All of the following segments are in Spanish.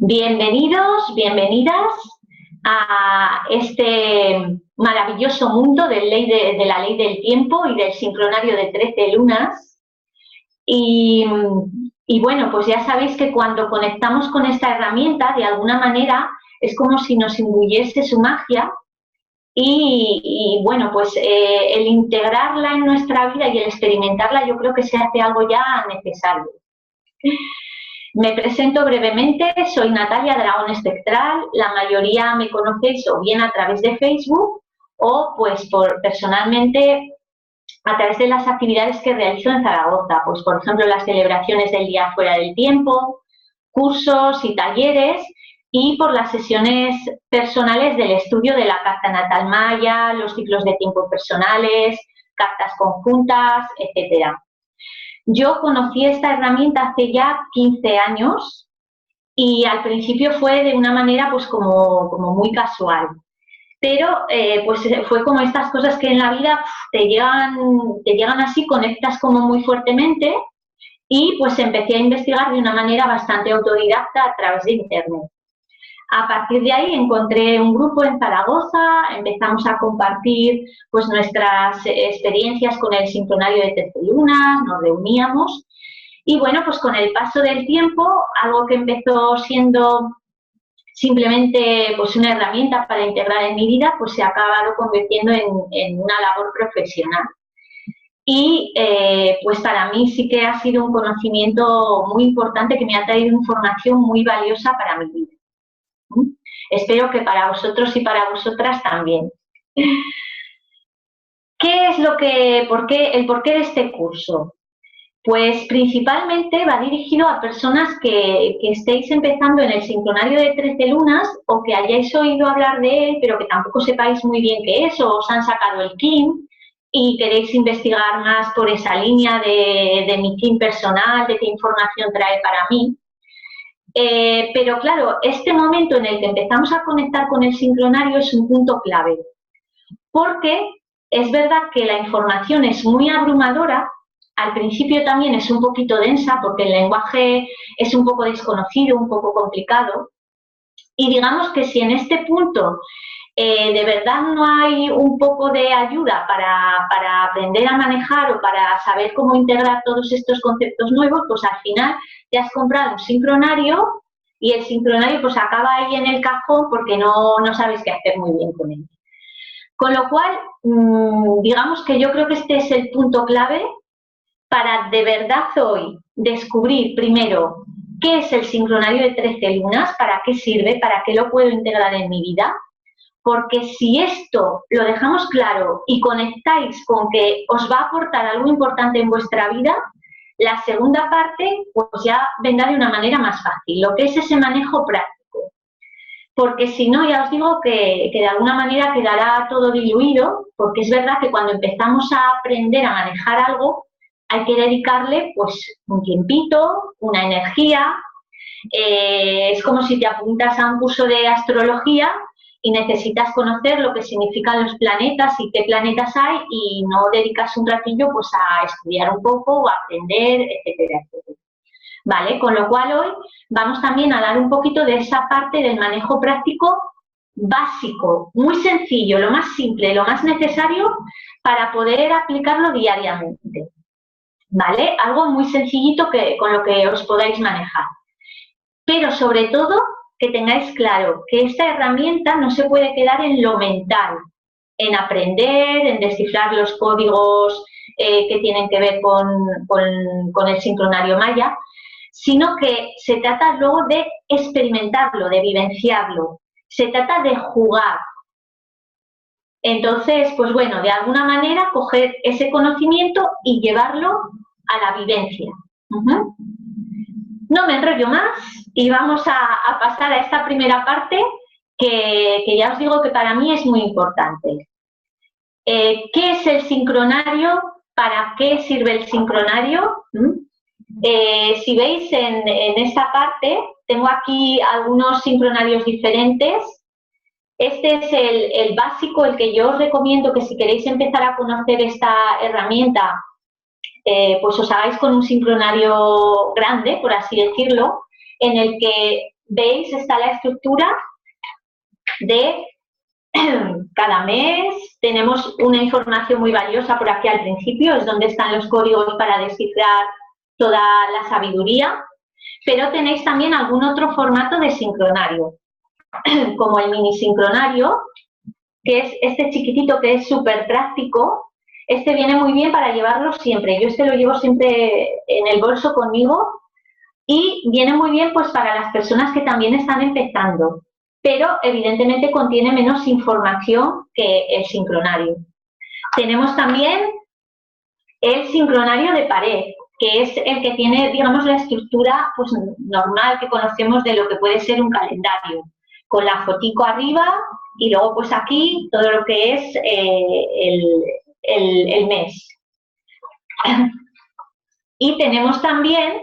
Bienvenidos, bienvenidas a este maravilloso mundo de la ley del tiempo y del sincronario de 13 lunas. Y bueno, pues ya sabéis que cuando conectamos con esta herramienta, de alguna manera, es como si nos imbuyese su magia y bueno, pues el integrarla en nuestra vida y el experimentarla, yo creo que se hace algo ya necesario. Me presento brevemente, soy Natalia Dragón Espectral, la mayoría me conocéis o bien a través de Facebook o pues personalmente a través de las actividades que realizo en Zaragoza, pues por ejemplo las celebraciones del Día Fuera del Tiempo, cursos y talleres y por las sesiones personales del estudio de la carta natal maya, los ciclos de tiempo personales, cartas conjuntas, etcétera. Yo conocí esta herramienta hace ya 15 años y al principio fue de una manera pues como muy casual. Pero pues fue como estas cosas que en la vida te llegan así, conectas como muy fuertemente y pues empecé a investigar de una manera bastante autodidacta a través de internet. A partir de ahí encontré un grupo en Zaragoza, empezamos a compartir pues nuestras experiencias con el sincronario de 13 lunas, nos reuníamos y bueno, pues con el paso del tiempo, algo que empezó siendo simplemente pues una herramienta para integrar en mi vida, pues se ha acabado convirtiendo en una labor profesional. Y pues para mí sí que ha sido un conocimiento muy importante que me ha traído información muy valiosa para mi vida. Espero que para vosotros y para vosotras también. ¿Qué es el porqué de este curso? Pues principalmente va dirigido a personas que estéis empezando en el sincronario de 13 lunas o que hayáis oído hablar de él, pero que tampoco sepáis muy bien qué es o os han sacado el kin y queréis investigar más por esa línea de mi kin personal, de qué información trae para mí. Pero claro, este momento en el que empezamos a conectar con el sincronario es un punto clave, porque es verdad que la información es muy abrumadora. Al principio también es un poquito densa porque el lenguaje es un poco desconocido, un poco complicado. Y digamos que si en este punto de verdad no hay un poco de ayuda para aprender a manejar o para saber cómo integrar todos estos conceptos nuevos, pues al final te has comprado un sincronario y el sincronario pues acaba ahí en el cajón porque no sabes qué hacer muy bien con él. Con lo cual, digamos que yo creo que este es el punto clave para de verdad hoy descubrir primero qué es el sincronario de 13 lunas, para qué sirve, para qué lo puedo integrar en mi vida, porque si esto lo dejamos claro y conectáis con que os va a aportar algo importante en vuestra vida, la segunda parte pues ya vendrá de una manera más fácil, lo que es ese manejo práctico. Porque si no, ya os digo que de alguna manera quedará todo diluido, porque es verdad que cuando empezamos a aprender a manejar algo, hay que dedicarle pues un tiempito, una energía. Es como si te apuntas a un curso de astrología y necesitas conocer lo que significan los planetas y qué planetas hay y no dedicas un ratillo pues a estudiar un poco o a aprender, etcétera, etcétera. ¿Vale? Con lo cual hoy vamos también a dar un poquito de esa parte del manejo práctico básico, muy sencillo, lo más simple, lo más necesario para poder aplicarlo diariamente. ¿Vale? Algo muy sencillito con lo que os podáis manejar. Pero sobre todo que tengáis claro que esta herramienta no se puede quedar en lo mental, en aprender, en descifrar los códigos que tienen que ver con el sincronario maya, sino que se trata luego de experimentarlo, de vivenciarlo, se trata de jugar. Entonces, pues bueno, de alguna manera coger ese conocimiento y llevarlo a la vivencia. No me enrollo más y vamos a pasar a esta primera parte que ya os digo que para mí es muy importante. ¿Qué es el sincronario? ¿Para qué sirve el sincronario? Si veis en esta parte, tengo aquí algunos sincronarios diferentes. Este es el básico, el que yo os recomiendo que si queréis empezar a conocer esta herramienta, pues os hagáis con un sincronario grande, por así decirlo, en el que veis, está la estructura de cada mes. Tenemos una información muy valiosa por aquí al principio, es donde están los códigos para descifrar toda la sabiduría, pero tenéis también algún otro formato de sincronario, como el mini sincronario, que es este chiquitito que es súper práctico. Este viene muy bien para llevarlo siempre. Yo este lo llevo siempre en el bolso conmigo y viene muy bien pues para las personas que también están empezando, pero evidentemente contiene menos información que el sincronario. Tenemos también el sincronario de pared, que es el que tiene, digamos, la estructura pues normal que conocemos de lo que puede ser un calendario, con la fotico arriba y luego pues aquí todo lo que es el mes. Y tenemos también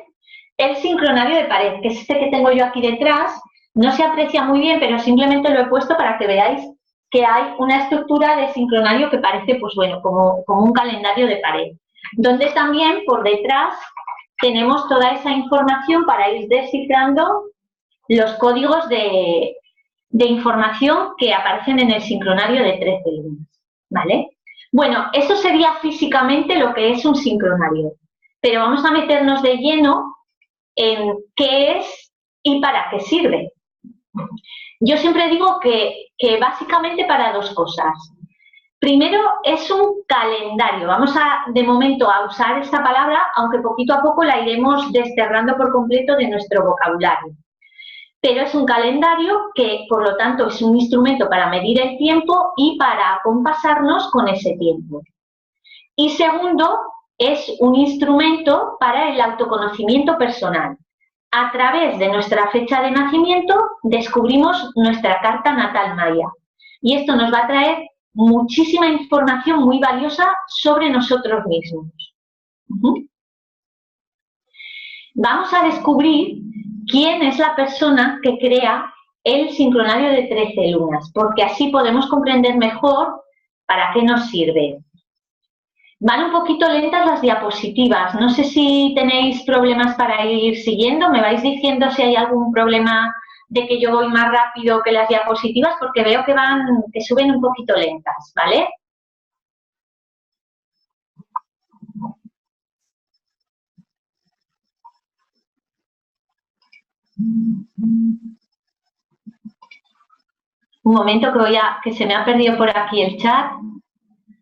el sincronario de pared, que es este que tengo yo aquí detrás. No se aprecia muy bien, pero simplemente lo he puesto para que veáis que hay una estructura de sincronario que parece, pues bueno, como un calendario de pared, donde también por detrás tenemos toda esa información para ir descifrando los códigos de información que aparecen en el sincronario de 13 lunas, ¿vale? Bueno, eso sería físicamente lo que es un sincronario, pero vamos a meternos de lleno en qué es y para qué sirve. Yo siempre digo que básicamente para dos cosas. Primero, es un calendario. Vamos de momento a usar esta palabra, aunque poquito a poco la iremos desterrando por completo de nuestro vocabulario. Pero es un calendario que, por lo tanto, es un instrumento para medir el tiempo y para acompasarnos con ese tiempo. Y segundo, es un instrumento para el autoconocimiento personal. A través de nuestra fecha de nacimiento descubrimos nuestra carta natal maya. Y esto nos va a traer muchísima información muy valiosa sobre nosotros mismos. Vamos a descubrir quién es la persona que crea el sincronario de 13 lunas, porque así podemos comprender mejor para qué nos sirve. Van un poquito lentas las diapositivas, no sé si tenéis problemas para ir siguiendo, me vais diciendo si hay algún problema de que yo voy más rápido que las diapositivas, porque veo que suben un poquito lentas, ¿vale? Un momento que se me ha perdido por aquí el chat.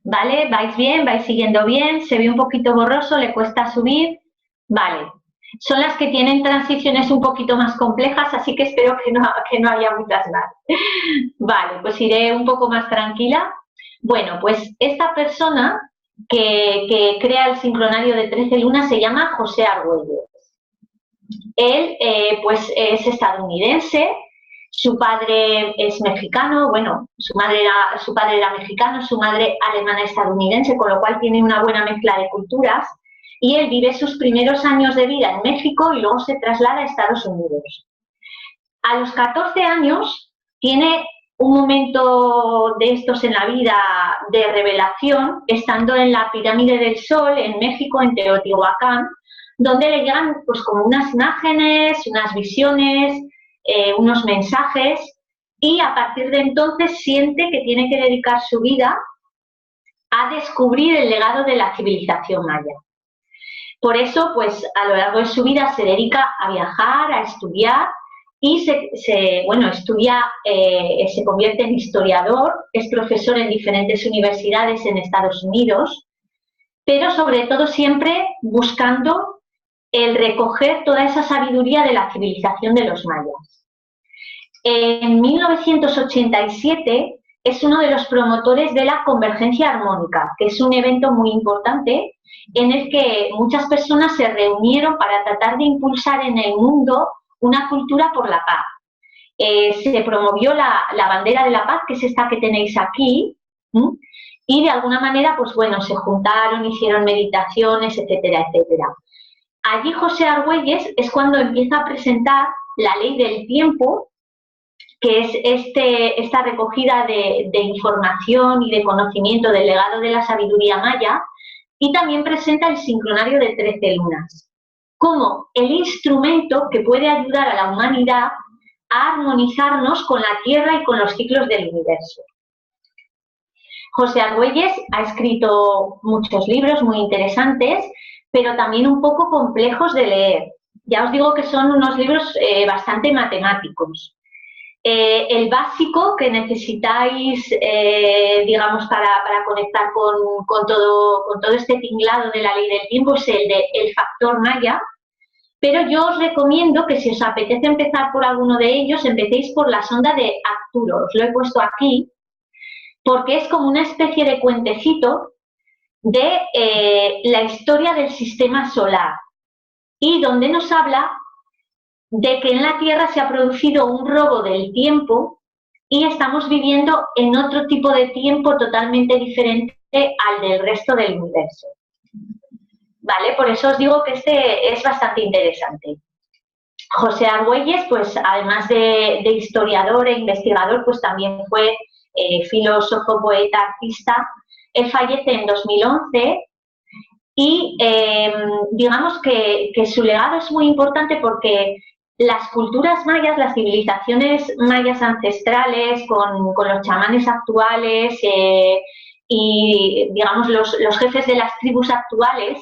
¿Vale? ¿Vais bien? ¿Vais siguiendo bien? ¿Se ve un poquito borroso? ¿Le cuesta subir? Vale. Son las que tienen transiciones un poquito más complejas, así que espero que no haya muchas más. Vale, pues iré un poco más tranquila. Bueno, pues esta persona que crea el sincronario de 13 lunas se llama José Argüelles. Él, pues, es estadounidense. Su padre es mexicano, bueno, su padre era mexicano, su madre alemana estadounidense, con lo cual tiene una buena mezcla de culturas, y él vive sus primeros años de vida en México y luego se traslada a Estados Unidos. A los 14 años tiene un momento de estos en la vida de revelación, estando en la Pirámide del Sol, en México, en Teotihuacán, donde le llegan pues como unas imágenes, unas visiones, unos mensajes, y a partir de entonces siente que tiene que dedicar su vida a descubrir el legado de la civilización maya. Por eso, pues a lo largo de su vida se dedica a viajar, a estudiar y se convierte en historiador, es profesor en diferentes universidades en Estados Unidos, pero sobre todo siempre buscando el recoger toda esa sabiduría de la civilización de los mayas. En 1987 es uno de los promotores de la Convergencia Armónica, que es un evento muy importante en el que muchas personas se reunieron para tratar de impulsar en el mundo una cultura por la paz. Se promovió la bandera de la paz, que es esta que tenéis aquí, y de alguna manera, pues bueno, se juntaron, hicieron meditaciones, etcétera, etcétera. Allí José Argüelles es cuando empieza a presentar la ley del tiempo, que es esta recogida de información y de conocimiento del legado de la sabiduría maya, y también presenta el sincronario de 13 lunas como el instrumento que puede ayudar a la humanidad a armonizarnos con la Tierra y con los ciclos del universo. José Argüelles ha escrito muchos libros muy interesantes, pero también un poco complejos de leer. Ya os digo que son unos libros bastante matemáticos. El básico que necesitáis, digamos, para conectar con todo este tinglado de la ley del tiempo es el de El factor Maya, pero yo os recomiendo que si os apetece empezar por alguno de ellos, empecéis por la sonda de Arturo. Os lo he puesto aquí porque es como una especie de cuentecito de la historia del sistema solar y donde nos habla de que en la Tierra se ha producido un robo del tiempo y estamos viviendo en otro tipo de tiempo totalmente diferente al del resto del universo. ¿Vale? Por eso os digo que este es bastante interesante. José Argüelles, pues además de historiador e investigador, pues también fue filósofo, poeta, artista. Él fallece en 2011 y digamos que su legado es muy importante porque las culturas mayas, las civilizaciones mayas ancestrales con los chamanes actuales y digamos los jefes de las tribus actuales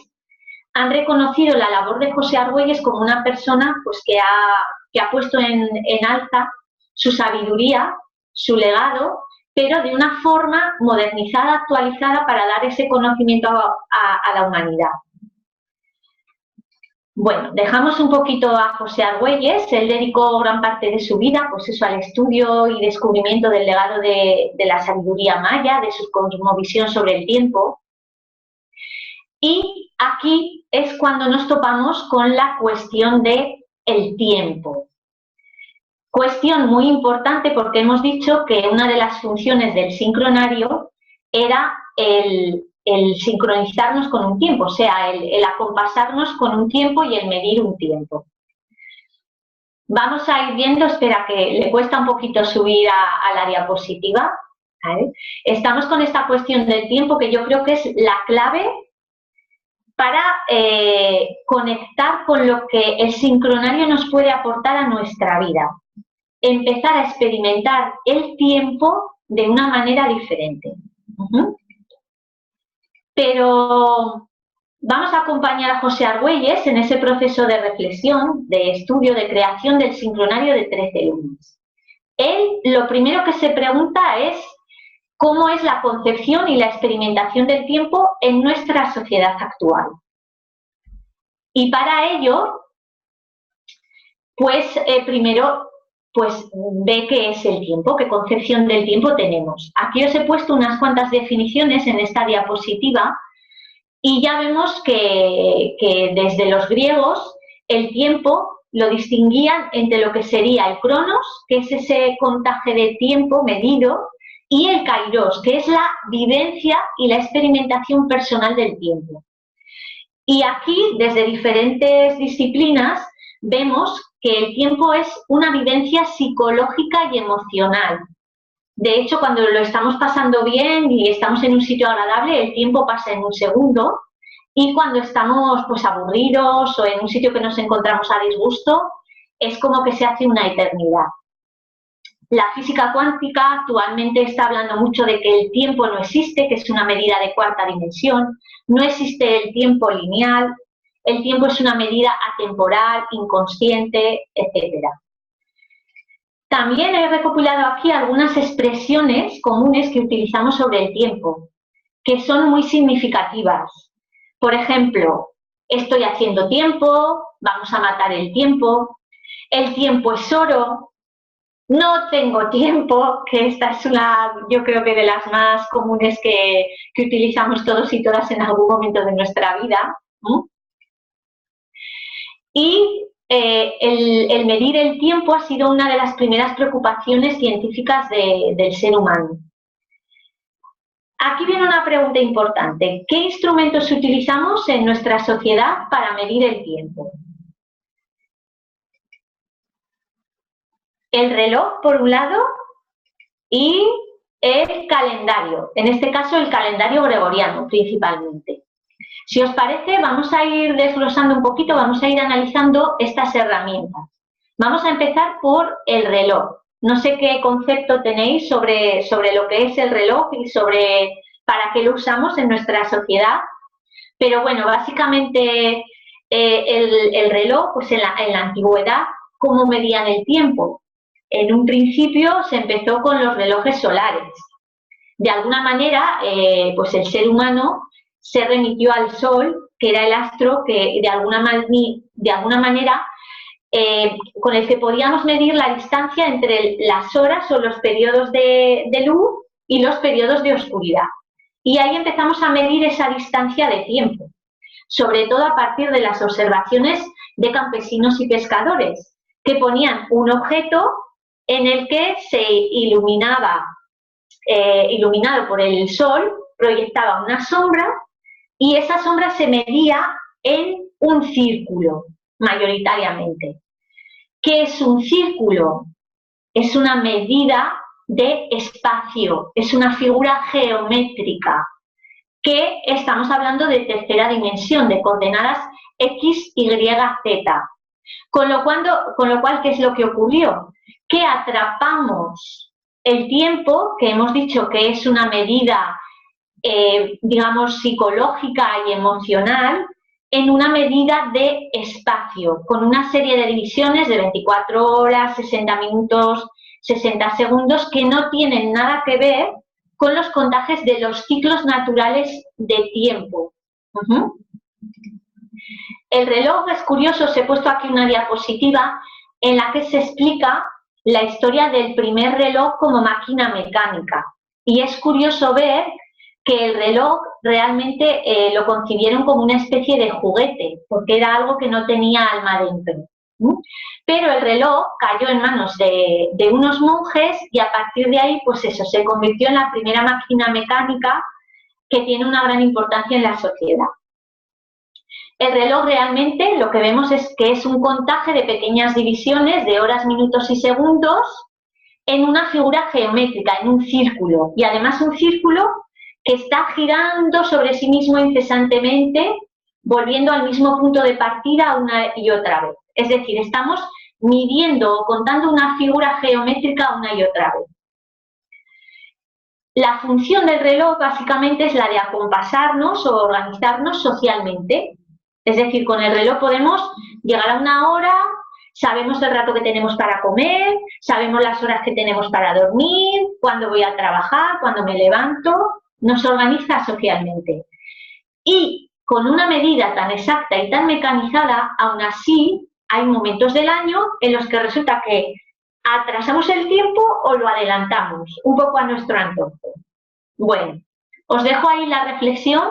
han reconocido la labor de José Argüelles como una persona pues, que ha puesto en alza su sabiduría, su legado, pero de una forma modernizada, actualizada para dar ese conocimiento a la humanidad. Bueno, dejamos un poquito a José Argüelles. Él dedicó gran parte de su vida pues eso, al estudio y descubrimiento del legado de la sabiduría maya, de su cosmovisión sobre el tiempo. Y aquí es cuando nos topamos con la cuestión del tiempo. Cuestión muy importante porque hemos dicho que una de las funciones del sincronario era el sincronizarnos con un tiempo, o sea, el acompasarnos con un tiempo y el medir un tiempo. Vamos a ir viendo, espera que le cuesta un poquito subir a la diapositiva. ¿Vale? Estamos con esta cuestión del tiempo que yo creo que es la clave para conectar con lo que el sincronario nos puede aportar a nuestra vida. Empezar a experimentar el tiempo de una manera diferente. Pero vamos a acompañar a José Argüelles en ese proceso de reflexión, de estudio, de creación del sincronario de 13 lunas. Él lo primero que se pregunta es cómo es la concepción y la experimentación del tiempo en nuestra sociedad actual. Y para ello, pues primero pues ve qué es el tiempo, qué concepción del tiempo tenemos. Aquí os he puesto unas cuantas definiciones en esta diapositiva y ya vemos que desde los griegos el tiempo lo distinguían entre lo que sería el cronos, que es ese contaje de tiempo medido, y el kairos, que es la vivencia y la experimentación personal del tiempo. Y aquí, desde diferentes disciplinas, vemos que el tiempo es una vivencia psicológica y emocional. De hecho, cuando lo estamos pasando bien y estamos en un sitio agradable, el tiempo pasa en un segundo. Y cuando estamos pues aburridos o en un sitio que nos encontramos a disgusto, es como que se hace una eternidad. La física cuántica actualmente está hablando mucho de que el tiempo no existe, que es una medida de cuarta dimensión, no existe el tiempo lineal, el tiempo es una medida atemporal, inconsciente, etc. También he recopilado aquí algunas expresiones comunes que utilizamos sobre el tiempo, que son muy significativas. Por ejemplo, estoy haciendo tiempo, vamos a matar el tiempo es oro, no tengo tiempo, que esta es una, yo creo que de las más comunes que utilizamos todos y todas en algún momento de nuestra vida. Y el medir el tiempo ha sido una de las primeras preocupaciones científicas del ser humano. Aquí viene una pregunta importante. ¿Qué instrumentos utilizamos en nuestra sociedad para medir el tiempo? El reloj, por un lado, y el calendario. En este caso, el calendario gregoriano, principalmente. Si os parece, vamos a ir desglosando un poquito, vamos a ir analizando estas herramientas. Vamos a empezar por el reloj. No sé qué concepto tenéis sobre lo que es el reloj y sobre para qué lo usamos en nuestra sociedad, pero bueno, básicamente el reloj, pues en la antigüedad, ¿cómo medían el tiempo? En un principio se empezó con los relojes solares. De alguna manera, pues el ser humano se remitió al Sol, que era el astro que de alguna manera con el que podíamos medir la distancia entre las horas o los periodos de luz y los periodos de oscuridad. Y ahí empezamos a medir esa distancia de tiempo, sobre todo a partir de las observaciones de campesinos y pescadores, que ponían un objeto en el que se iluminaba, iluminado por el sol, proyectaba una sombra y esa sombra se medía en un círculo, mayoritariamente. ¿Qué es un círculo? Es una medida de espacio, es una figura geométrica, que estamos hablando de tercera dimensión, de coordenadas X, Y, Z. Con lo cual, ¿qué es lo que ocurrió? Que atrapamos el tiempo, que hemos dicho que es una medida, digamos, psicológica y emocional, en una medida de espacio, con una serie de divisiones de 24 horas, 60 minutos, 60 segundos, que no tienen nada que ver con los contajes de los ciclos naturales de tiempo. El reloj es curioso, os he puesto aquí una diapositiva en la que se explica la historia del primer reloj como máquina mecánica. Y es curioso ver que el reloj realmente lo concibieron como una especie de juguete, porque era algo que no tenía alma dentro. Pero el reloj cayó en manos de unos monjes y a partir de ahí, pues eso, se convirtió en la primera máquina mecánica que tiene una gran importancia en la sociedad. El reloj realmente lo que vemos es que es un contaje de pequeñas divisiones de horas, minutos y segundos en una figura geométrica, en un círculo, y además un círculo que está girando sobre sí mismo incesantemente, volviendo al mismo punto de partida una y otra vez. Es decir, estamos midiendo o contando una figura geométrica una y otra vez. La función del reloj básicamente es la de acompasarnos o organizarnos socialmente. Es decir, con el reloj podemos llegar a una hora, sabemos el rato que tenemos para comer, sabemos las horas que tenemos para dormir, cuándo voy a trabajar, cuándo me levanto, nos organiza socialmente. Y con una medida tan exacta y tan mecanizada, aún así hay momentos del año en los que resulta que atrasamos el tiempo o lo adelantamos, un poco a nuestro antojo. Bueno, os dejo ahí la reflexión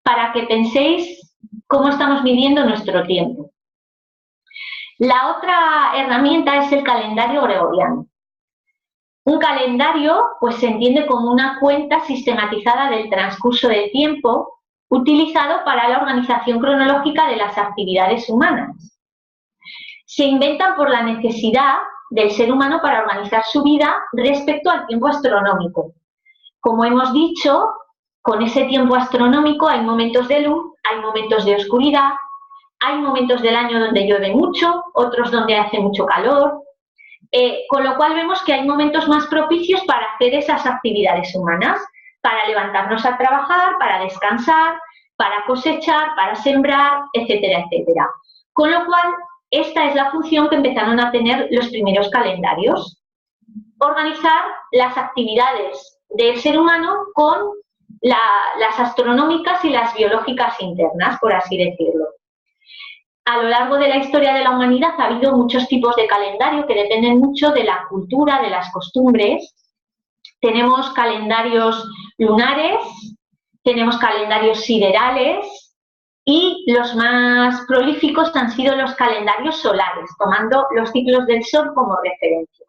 para que penséis cómo estamos midiendo nuestro tiempo. La otra herramienta es el calendario gregoriano. Un calendario, pues, se entiende como una cuenta sistematizada del transcurso del tiempo utilizado para la organización cronológica de las actividades humanas. Se inventan por la necesidad del ser humano para organizar su vida respecto al tiempo astronómico. Como hemos dicho, con ese tiempo astronómico hay momentos de luz, hay momentos de oscuridad, hay momentos del año donde llueve mucho, otros donde hace mucho calor, con lo cual vemos que hay momentos más propicios para hacer esas actividades humanas, para levantarnos a trabajar, para descansar, para cosechar, para sembrar, etcétera, etcétera. Con lo cual, esta es la función que empezaron a tener los primeros calendarios: organizar las actividades del ser humano con las astronómicas y las biológicas internas, por así decirlo. A lo largo de la historia de la humanidad ha habido muchos tipos de calendario que dependen mucho de la cultura, de las costumbres. Tenemos calendarios lunares, tenemos calendarios siderales y los más prolíficos han sido los calendarios solares, tomando los ciclos del Sol como referencia.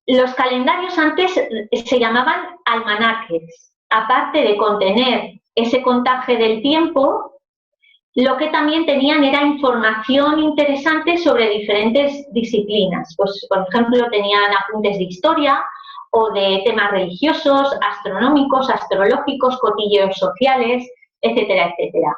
Los calendarios antes se llamaban almanaques. Aparte de contener ese contaje del tiempo, lo que también tenían era información interesante sobre diferentes disciplinas. Pues, por ejemplo, tenían apuntes de historia o de temas religiosos, astronómicos, astrológicos, cotilleos sociales, etcétera, etcétera.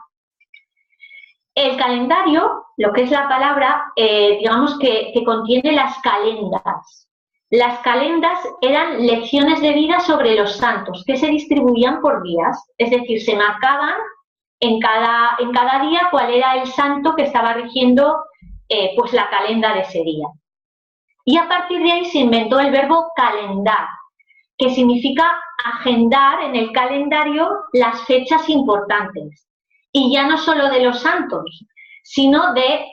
El calendario, lo que es la palabra, digamos que contiene las calendas. Las calendas eran lecciones de vida sobre los santos que se distribuían por días, es decir, se marcaban en cada día cuál era el santo que estaba rigiendo pues la calenda de ese día. Y a partir de ahí se inventó el verbo calendar, que significa agendar en el calendario las fechas importantes. Y ya no solo de los santos, sino de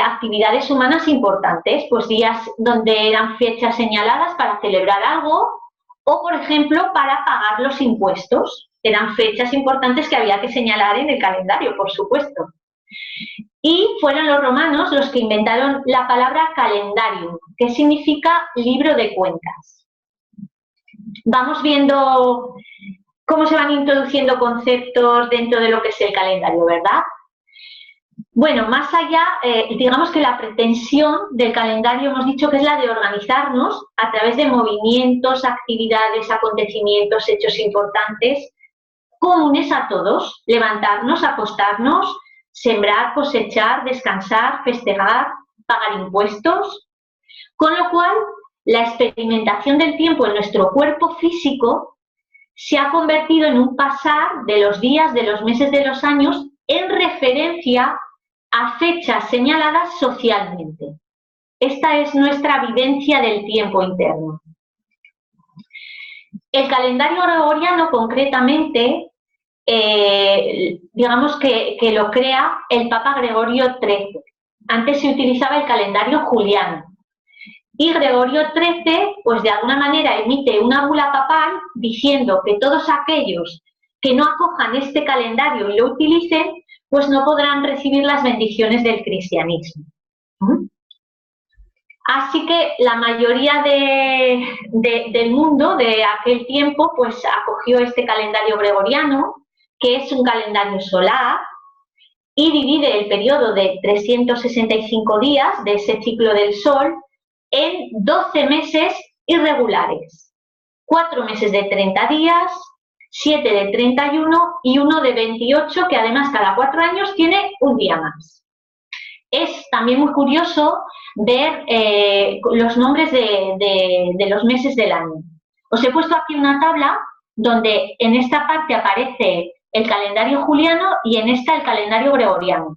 actividades humanas importantes, pues días donde eran fechas señaladas para celebrar algo o, por ejemplo, para pagar los impuestos. Eran fechas importantes que había que señalar en el calendario, por supuesto. Y fueron los romanos los que inventaron la palabra calendarium, que significa libro de cuentas. Vamos viendo cómo se van introduciendo conceptos dentro de lo que es el calendario, ¿verdad? Bueno, más allá, digamos que la pretensión del calendario hemos dicho que es la de organizarnos a través de movimientos, actividades, acontecimientos, hechos importantes, comunes a todos: levantarnos, acostarnos, sembrar, cosechar, descansar, festejar, pagar impuestos. Con lo cual, la experimentación del tiempo en nuestro cuerpo físico se ha convertido en un pasar de los días, de los meses, de los años en referencia a fechas señaladas socialmente. Esta es nuestra vivencia del tiempo interno. El calendario gregoriano, concretamente, digamos que lo crea el Papa Gregorio XIII. Antes se utilizaba el calendario juliano. Y Gregorio XIII, pues de alguna manera emite una bula papal diciendo que todos aquellos que no acojan este calendario y lo utilicen, pues no podrán recibir las bendiciones del cristianismo. Así que la mayoría del mundo de aquel tiempo pues acogió este calendario gregoriano, que es un calendario solar, y divide el periodo de 365 días de ese ciclo del Sol en 12 meses irregulares. 4 meses de 30 días, 7 de 31 y uno de 28, que además cada 4 años tiene un día más. Es también muy curioso ver los nombres de los meses del año. Os he puesto aquí una tabla donde en esta parte aparece el calendario juliano y en esta el calendario gregoriano.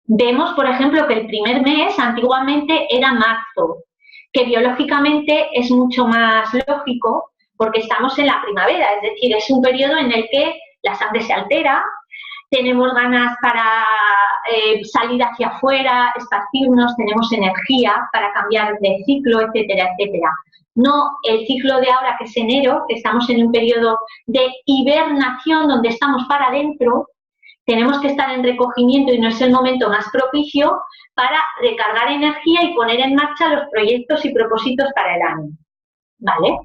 Vemos, por ejemplo, que el primer mes antiguamente era marzo, que biológicamente es mucho más lógico porque estamos en la primavera, es decir, es un periodo en el que la sangre se altera, tenemos ganas para salir hacia afuera, esparcirnos, tenemos energía para cambiar de ciclo, etcétera, etcétera. No el ciclo de ahora, que es enero, que estamos en un periodo de hibernación donde estamos para adentro, tenemos que estar en recogimiento y no es el momento más propicio para recargar energía y poner en marcha los proyectos y propósitos para el año. ¿Vale?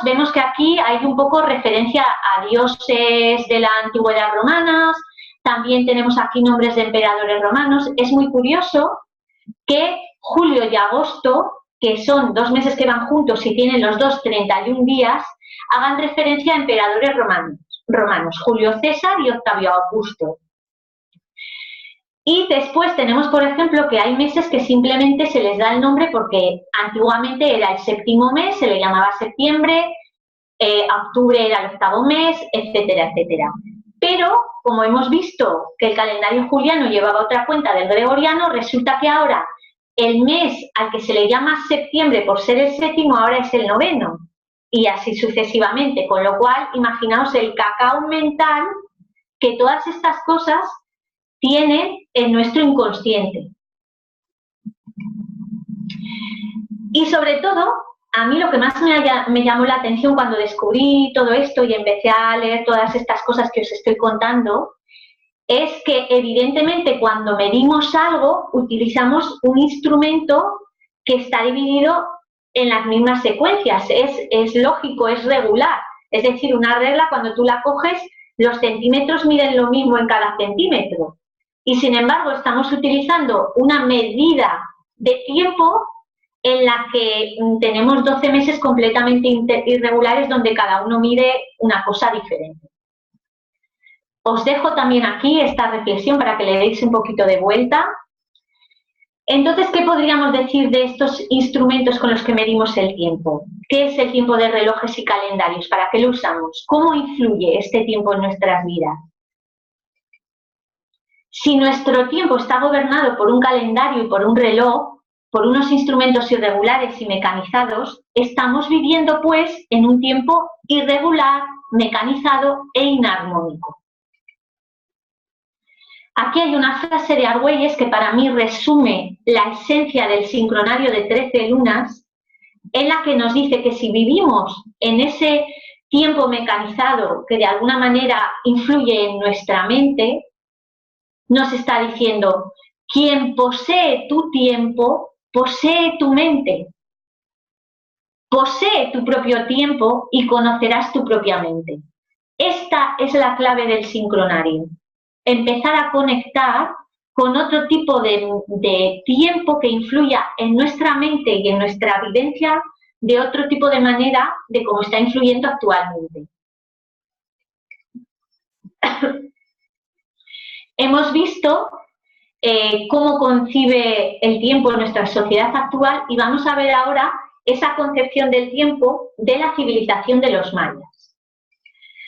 Vemos que aquí hay un poco referencia a dioses de la antigüedad romanas, también tenemos aquí nombres de emperadores romanos. Es muy curioso que julio y agosto, que son 2 meses que van juntos y tienen los dos 31 días, hagan referencia a emperadores romanos, Julio César y Octavio Augusto. Y después tenemos, por ejemplo, que hay meses que simplemente se les da el nombre porque antiguamente era el 7º mes, se le llamaba septiembre, octubre era el 8º mes, etcétera, etcétera. Pero, como hemos visto que el calendario juliano llevaba otra cuenta del gregoriano, resulta que ahora el mes al que se le llama septiembre por ser el 7º ahora es el 9º. Y así sucesivamente, con lo cual, imaginaos el cacao mental que todas estas cosas tienen en nuestro inconsciente. Y sobre todo, a mí lo que más me llamó la atención cuando descubrí todo esto y empecé a leer todas estas cosas que os estoy contando, es que evidentemente cuando medimos algo utilizamos un instrumento que está dividido en las mismas secuencias, es lógico, es regular, es decir, una regla cuando tú la coges, los centímetros miden lo mismo en cada centímetro. Y sin embargo estamos utilizando una medida de tiempo en la que tenemos 12 meses completamente irregulares donde cada uno mide una cosa diferente. Os dejo también aquí esta reflexión para que le deis un poquito de vuelta. Entonces, ¿qué podríamos decir de estos instrumentos con los que medimos el tiempo? ¿Qué es el tiempo de relojes y calendarios? ¿Para qué lo usamos? ¿Cómo influye este tiempo en nuestras vidas? Si nuestro tiempo está gobernado por un calendario y por un reloj, por unos instrumentos irregulares y mecanizados, estamos viviendo, pues, en un tiempo irregular, mecanizado e inarmónico. Aquí hay una frase de Argüelles que para mí resume la esencia del sincronario de 13 lunas, en la que nos dice que si vivimos en ese tiempo mecanizado que de alguna manera influye en nuestra mente, nos está diciendo: quien posee tu tiempo, posee tu mente. Posee tu propio tiempo y conocerás tu propia mente. Esta es la clave del sincronario. Empezar a conectar con otro tipo de tiempo que influya en nuestra mente y en nuestra vivencia de otro tipo de manera de cómo está influyendo actualmente. Hemos visto cómo concibe el tiempo en nuestra sociedad actual y vamos a ver ahora esa concepción del tiempo de la civilización de los mayas.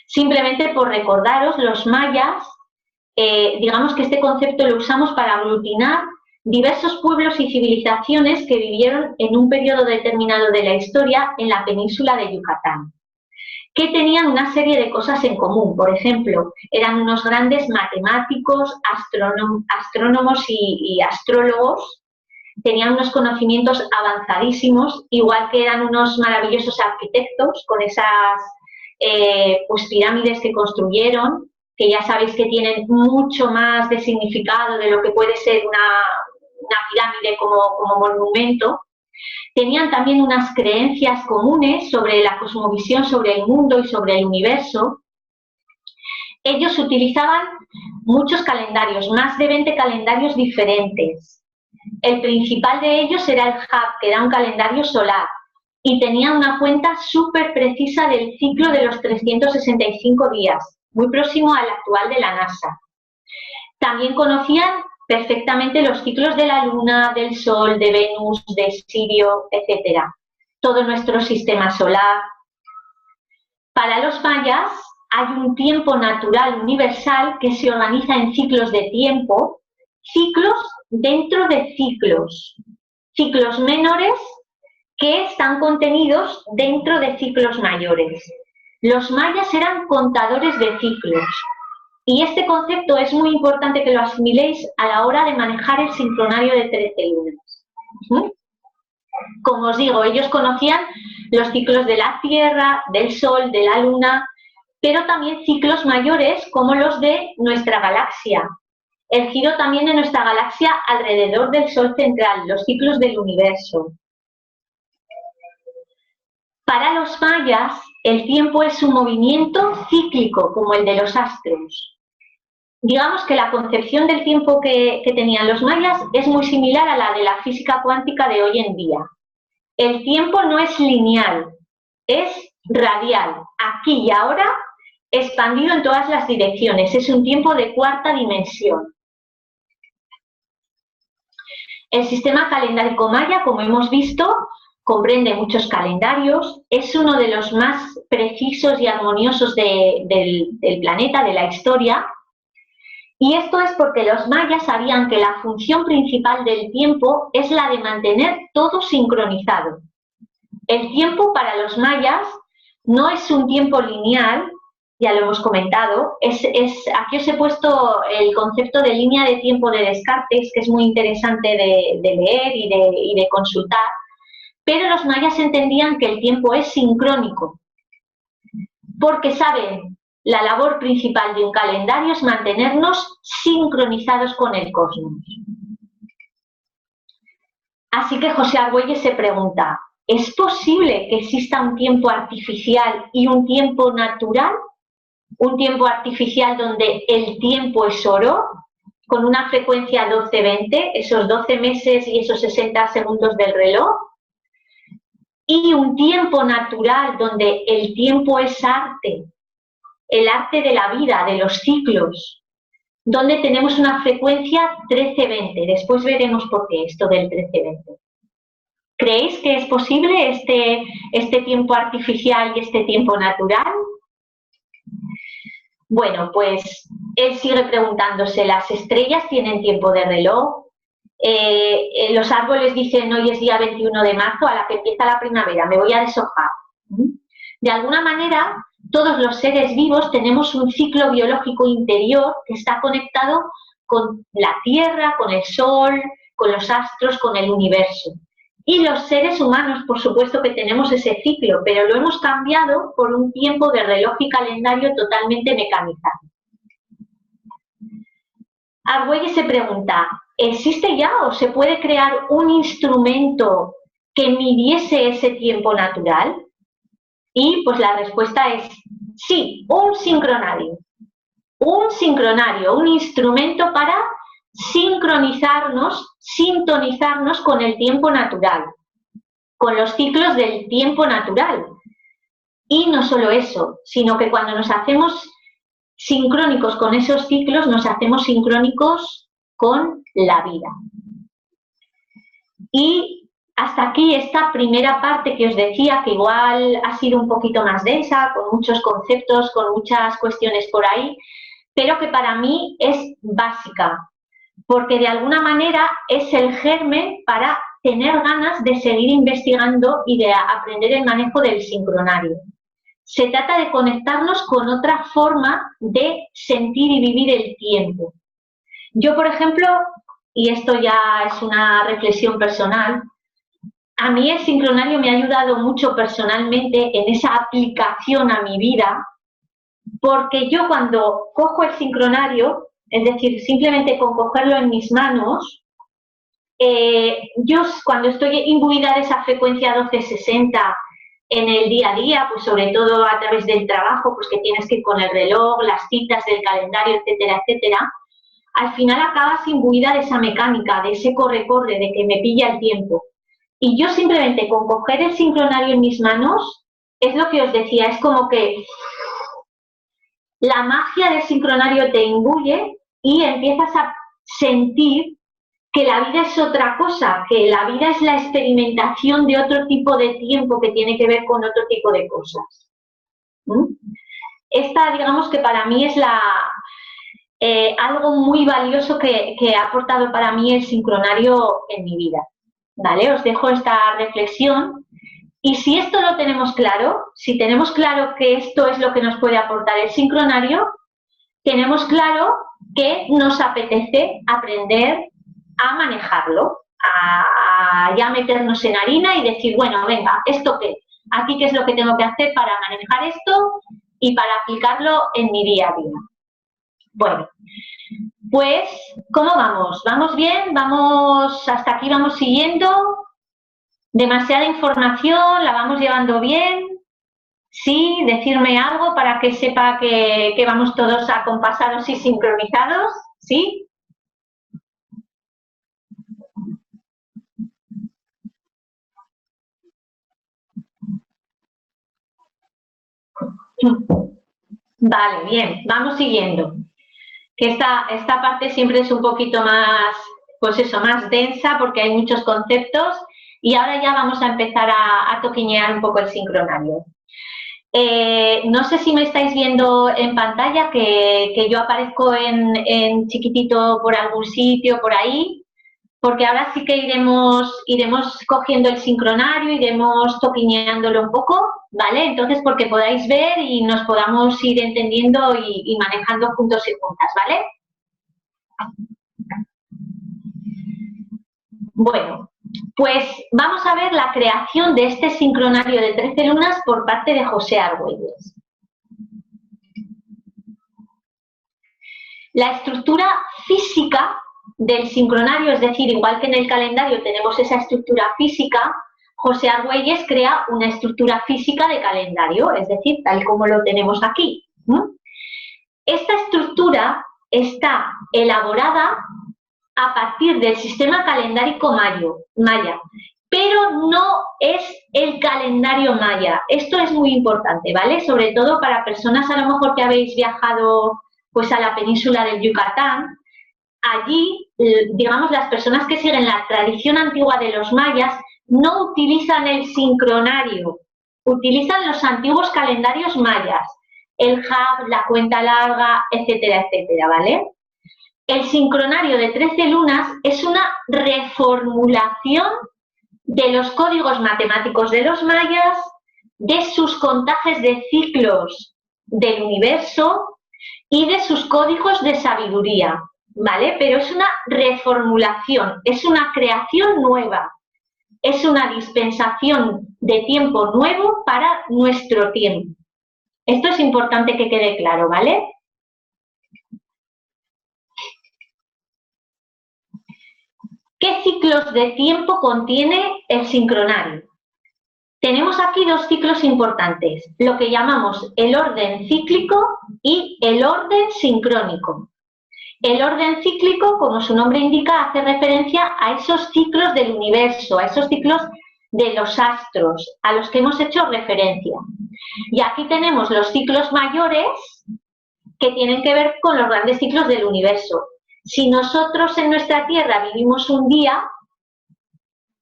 Simplemente por recordaros, los mayas, digamos que este concepto lo usamos para aglutinar diversos pueblos y civilizaciones que vivieron en un periodo determinado de la historia en la península de Yucatán, que tenían una serie de cosas en común. Por ejemplo, eran unos grandes matemáticos, astrónomos y astrólogos, tenían unos conocimientos avanzadísimos, igual que eran unos maravillosos arquitectos con esas pues pirámides que construyeron, que ya sabéis que tienen mucho más de significado de lo que puede ser una pirámide como monumento. Tenían también unas creencias comunes sobre la cosmovisión, sobre el mundo y sobre el universo. Ellos utilizaban muchos calendarios, más de 20 calendarios diferentes. El principal de ellos era el Hub, que era un calendario solar, y tenía una cuenta súper precisa del ciclo de los 365 días, muy próximo al actual de la NASA. También conocían perfectamente los ciclos de la Luna, del Sol, de Venus, de Sirio, etc. Todo nuestro sistema solar. Para los mayas hay un tiempo natural universal que se organiza en ciclos de tiempo, ciclos dentro de ciclos, ciclos menores que están contenidos dentro de ciclos mayores. Los mayas eran contadores de ciclos. Y este concepto es muy importante que lo asimiléis a la hora de manejar el sincronario de 13 lunas. Como os digo, ellos conocían los ciclos de la Tierra, del Sol, de la Luna, pero también ciclos mayores como los de nuestra galaxia. El giro también de nuestra galaxia alrededor del Sol central, los ciclos del universo. Para los mayas, el tiempo es un movimiento cíclico, como el de los astros. Digamos que la concepción del tiempo que tenían los mayas es muy similar a la de la física cuántica de hoy en día. El tiempo no es lineal, es radial, aquí y ahora, expandido en todas las direcciones. Es un tiempo de cuarta dimensión. El sistema calendárico maya, como hemos visto, comprende muchos calendarios, es uno de los más precisos y armoniosos del planeta, de la historia. Y esto es porque los mayas sabían que la función principal del tiempo es la de mantener todo sincronizado. El tiempo para los mayas no es un tiempo lineal, ya lo hemos comentado, aquí os he puesto el concepto de línea de tiempo de Descartes, que es muy interesante de leer y de consultar, pero los mayas entendían que el tiempo es sincrónico, porque saben, la labor principal de un calendario es mantenernos sincronizados con el cosmos. Así que José Argüelles se pregunta, ¿es posible que exista un tiempo artificial y un tiempo natural? Un tiempo artificial donde el tiempo es oro, con una frecuencia 12-20, esos 12 meses y esos 60 segundos del reloj. Y un tiempo natural donde el tiempo es arte, el arte de la vida, de los ciclos, donde tenemos una frecuencia 13-20. Después veremos por qué esto del 13-20. ¿Creéis que es posible este tiempo artificial y este tiempo natural? Bueno, pues él sigue preguntándose, ¿las estrellas tienen tiempo de reloj? Los árboles dicen hoy es día 21 de marzo, a la que empieza la primavera, me voy a deshojar. De alguna manera, todos los seres vivos tenemos un ciclo biológico interior que está conectado con la Tierra, con el Sol, con los astros, con el universo. Y los seres humanos, por supuesto que tenemos ese ciclo, pero lo hemos cambiado por un tiempo de reloj y calendario totalmente mecanizado. Argüelles se pregunta, ¿existe ya o se puede crear un instrumento que midiese ese tiempo natural? Y pues la respuesta es sí, un sincronario. Un sincronario, un instrumento para sincronizarnos, sintonizarnos con el tiempo natural, con los ciclos del tiempo natural. Y no solo eso, sino que cuando nos hacemos sincrónicos con esos ciclos, nos hacemos sincrónicos con la vida. Y hasta aquí esta primera parte que os decía, que igual ha sido un poquito más densa, con muchos conceptos, con muchas cuestiones por ahí, pero que para mí es básica, porque de alguna manera es el germen para tener ganas de seguir investigando y de aprender el manejo del sincronario. Se trata de conectarnos con otra forma de sentir y vivir el tiempo. Yo, por ejemplo, y esto ya es una reflexión personal, a mí el sincronario me ha ayudado mucho personalmente en esa aplicación a mi vida, porque yo cuando cojo el sincronario, es decir, simplemente con cogerlo en mis manos, yo cuando estoy imbuida de esa frecuencia 1260 en el día a día, pues sobre todo a través del trabajo, pues que tienes que ir con el reloj, las citas del calendario, etcétera, etcétera, al final acabas imbuida de esa mecánica, de ese corre-corre, de que me pilla el tiempo. Y yo simplemente con coger el sincronario en mis manos, es lo que os decía, es como que la magia del sincronario te imbuye y empiezas a sentir que la vida es otra cosa, que la vida es la experimentación de otro tipo de tiempo que tiene que ver con otro tipo de cosas. Esta, digamos que para mí es algo muy valioso que ha aportado para mí el sincronario en mi vida. ¿Vale? Os dejo esta reflexión. Y si esto lo tenemos claro, si tenemos claro que esto es lo que nos puede aportar el sincronario, tenemos claro que nos apetece aprender a manejarlo, a ya meternos en harina y decir, bueno, venga, ¿esto qué? Aquí qué es lo que tengo que hacer para manejar esto y para aplicarlo en mi día a día. Bueno, pues, ¿cómo vamos? ¿Vamos bien? ¿Vamos hasta aquí? ¿Vamos siguiendo? ¿Demasiada información? ¿La vamos llevando bien? Sí, decirme algo para que sepa que vamos todos acompasados y sincronizados. ¿Sí? Vale, bien, vamos siguiendo. Que esta parte siempre es un poquito más, pues eso, más densa porque hay muchos conceptos y ahora ya vamos a empezar a toquiñear un poco el sincronario. No sé si me estáis viendo en pantalla, que yo aparezco en chiquitito por algún sitio, por ahí, porque ahora sí que iremos cogiendo el sincronario, iremos toquiñeándolo un poco, ¿vale? Entonces, porque podáis ver y nos podamos ir entendiendo y manejando juntos y juntas, ¿vale? Bueno, pues vamos a ver la creación de este sincronario de 13 lunas por parte de José Argüelles. La estructura física del sincronario, es decir, igual que en el calendario tenemos esa estructura física, José Argüelles crea una estructura física de calendario, es decir, tal como lo tenemos aquí. Esta estructura está elaborada a partir del sistema calendárico maya pero no es el calendario maya. Esto es muy importante, ¿vale? Sobre todo para personas a lo mejor que habéis viajado pues a la península del Yucatán. Allí, digamos, las personas que siguen la tradición antigua de los mayas no utilizan el sincronario, utilizan los antiguos calendarios mayas, el Hab, la cuenta larga, etcétera, etcétera, ¿vale? El sincronario de 13 lunas es una reformulación de los códigos matemáticos de los mayas, de sus contajes de ciclos del universo y de sus códigos de sabiduría, ¿vale? Pero es una reformulación, es una creación nueva, es una dispensación de tiempo nuevo para nuestro tiempo. Esto es importante que quede claro, ¿vale? ¿Qué ciclos de tiempo contiene el sincronario? Tenemos aquí dos ciclos importantes, lo que llamamos el orden cíclico y el orden sincrónico. El orden cíclico, como su nombre indica, hace referencia a esos ciclos del universo, a esos ciclos de los astros, a los que hemos hecho referencia. Y aquí tenemos los ciclos mayores, que tienen que ver con los grandes ciclos del universo. Si nosotros en nuestra Tierra vivimos un día,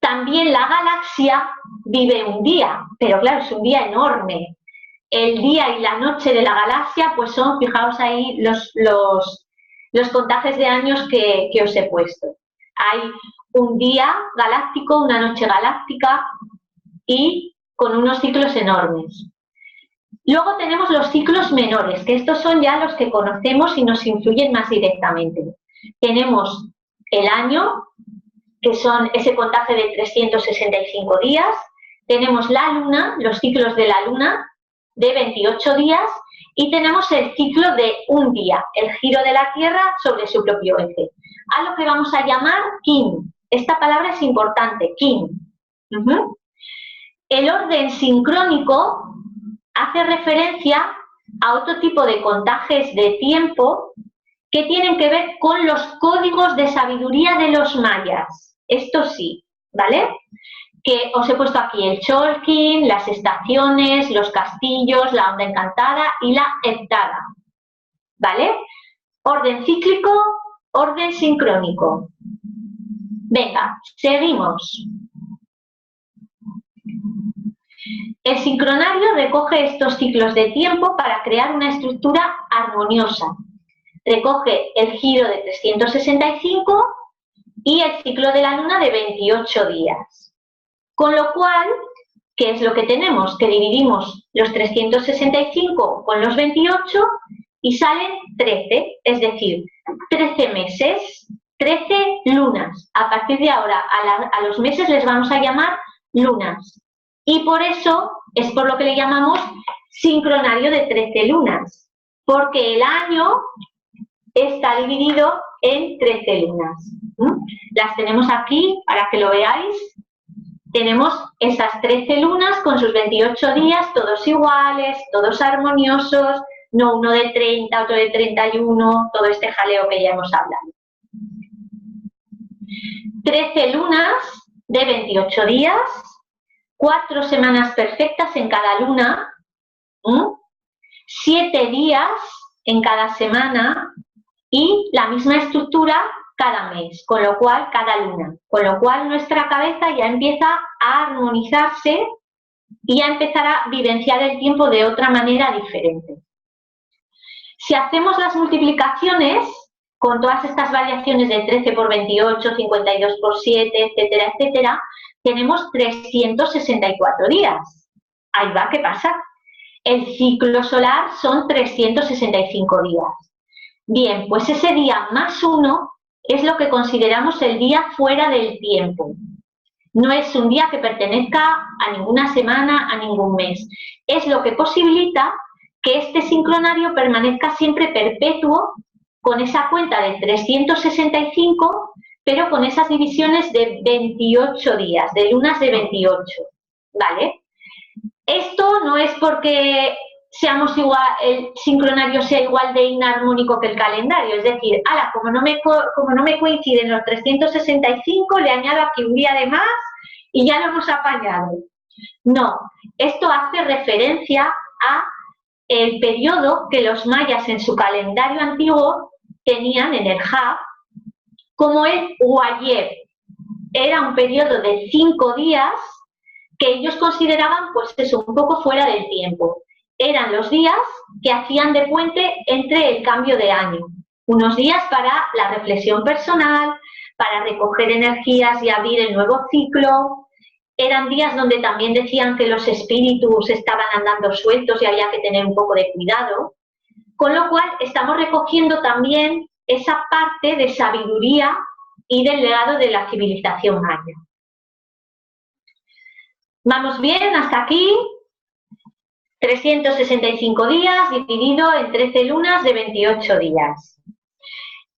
también la galaxia vive un día, pero claro, es un día enorme. El día y la noche de la galaxia, pues son, fijaos ahí, los contajes de años que os he puesto. Hay un día galáctico, una noche galáctica y con unos ciclos enormes. Luego tenemos los ciclos menores, que estos son ya los que conocemos y nos influyen más directamente. Tenemos el año, que son ese contaje de 365 días. Tenemos la luna, los ciclos de la luna, de 28 días. Y tenemos el ciclo de un día, el giro de la Tierra sobre su propio eje, a lo que vamos a llamar kin. Esta palabra es importante, kin. El orden sincrónico hace referencia a otro tipo de contajes de tiempo que tienen que ver con los códigos de sabiduría de los mayas. Esto sí, ¿vale? Que os he puesto aquí el Cholkin, las estaciones, los castillos, la onda encantada y la heptada, ¿vale? Orden cíclico, orden sincrónico. Venga, seguimos. El sincronario recoge estos ciclos de tiempo para crear una estructura armoniosa. Recoge el giro de 365 y el ciclo de la luna de 28 días. Con lo cual, ¿qué es lo que tenemos? Que dividimos los 365 con los 28 y salen 13, es decir, 13 meses, 13 lunas. A partir de ahora, a los meses les vamos a llamar lunas. Y por eso es por lo que le llamamos sincronario de 13 lunas, porque el año está dividido en 13 lunas. Las tenemos aquí para que lo veáis. Tenemos esas 13 lunas con sus 28 días, todos iguales, todos armoniosos, no uno de 30, otro de 31, todo este jaleo que ya hemos hablado. 13 lunas de 28 días, 4 semanas perfectas en cada luna, 7 días en cada semana y la misma estructura cada mes, con lo cual cada luna, con lo cual nuestra cabeza ya empieza a armonizarse y a empezar a vivenciar el tiempo de otra manera diferente. Si hacemos las multiplicaciones con todas estas variaciones de 13 por 28, 52 por 7, etcétera, etcétera, tenemos 364 días. Ahí va, ¿qué pasa? El ciclo solar son 365 días. Bien, pues ese día más 1 es lo que consideramos el día fuera del tiempo. No es un día que pertenezca a ninguna semana, a ningún mes. Es lo que posibilita que este sincronario permanezca siempre perpetuo con esa cuenta de 365, pero con esas divisiones de 28 días, de lunas de 28, ¿vale? Esto no es porque seamos igual, el sincronario sea igual de inarmónico que el calendario, es decir, como no me coinciden los 365, le añado aquí un día de más y ya lo hemos apañado. No, esto hace referencia a el periodo que los mayas en su calendario antiguo tenían en el Hab como el Uayeb. Era un periodo de 5 días que ellos consideraban, pues eso, un poco fuera del tiempo. Eran los días que hacían de puente entre el cambio de año. Unos días para la reflexión personal, para recoger energías y abrir el nuevo ciclo. Eran días donde también decían que los espíritus estaban andando sueltos y había que tener un poco de cuidado. Con lo cual estamos recogiendo también esa parte de sabiduría y del legado de la civilización maya. ¿Vamos bien hasta aquí? 365 días dividido en 13 lunas de 28 días.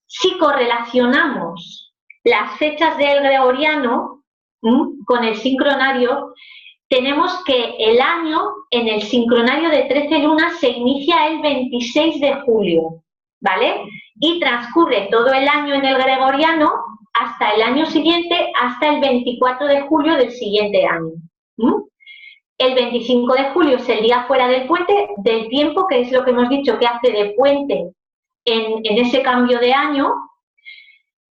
Si correlacionamos las fechas del gregoriano con el sincronario, tenemos que el año en el sincronario de 13 lunas se inicia el 26 de julio, ¿vale? Y transcurre todo el año en el gregoriano hasta el año siguiente, hasta el 24 de julio del siguiente año. El 25 de julio es el día fuera del puente, del tiempo, que es lo que hemos dicho que hace de puente en ese cambio de año.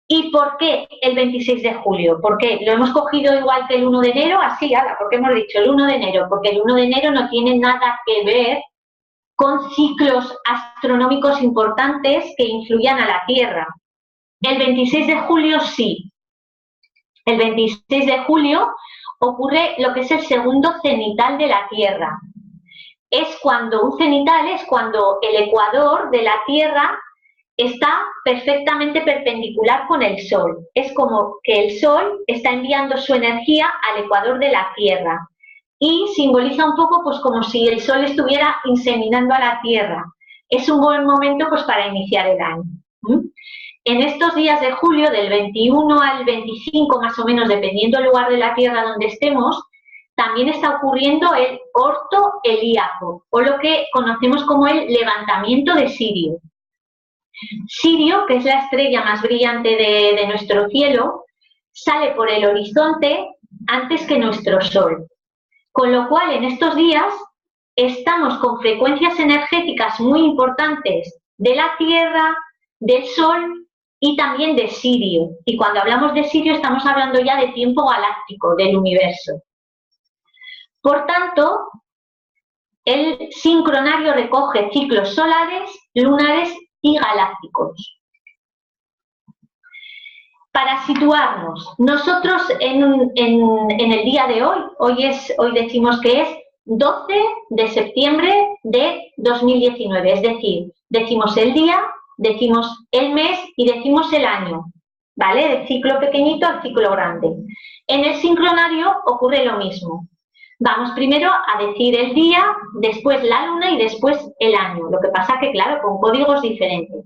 ¿Y por qué el 26 de julio? ¿Por qué? ¿Lo hemos cogido igual que el 1 de enero? Así, porque hemos dicho el 1 de enero, porque el 1 de enero no tiene nada que ver con ciclos astronómicos importantes que influyan a la Tierra. El 26 de julio sí. El 26 de julio ocurre lo que es el segundo cenital de la Tierra. Es cuando un cenital es cuando el ecuador de la Tierra está perfectamente perpendicular con el Sol. Es como que el Sol está enviando su energía al ecuador de la Tierra y simboliza un poco pues como si el Sol estuviera inseminando a la Tierra. Es un buen momento pues para iniciar el año. En estos días de julio, del 21 al 25 más o menos, dependiendo del lugar de la Tierra donde estemos, también está ocurriendo el orto helíaco, o lo que conocemos como el levantamiento de Sirio. Sirio, que es la estrella más brillante de nuestro cielo, sale por el horizonte antes que nuestro Sol. Con lo cual, en estos días, estamos con frecuencias energéticas muy importantes de la Tierra, del Sol y también de Sirio. Y cuando hablamos de Sirio, estamos hablando ya de tiempo galáctico, del universo. Por tanto, el sincronario recoge ciclos solares, lunares y galácticos. Para situarnos, nosotros en el día de hoy decimos que es 12 de septiembre de 2019, es decir, decimos el día, decimos el mes y decimos el año, ¿vale? Del ciclo pequeñito al ciclo grande. En el sincronario ocurre lo mismo. Vamos primero a decir el día, después la luna y después el año. Lo que pasa que, claro, con códigos diferentes.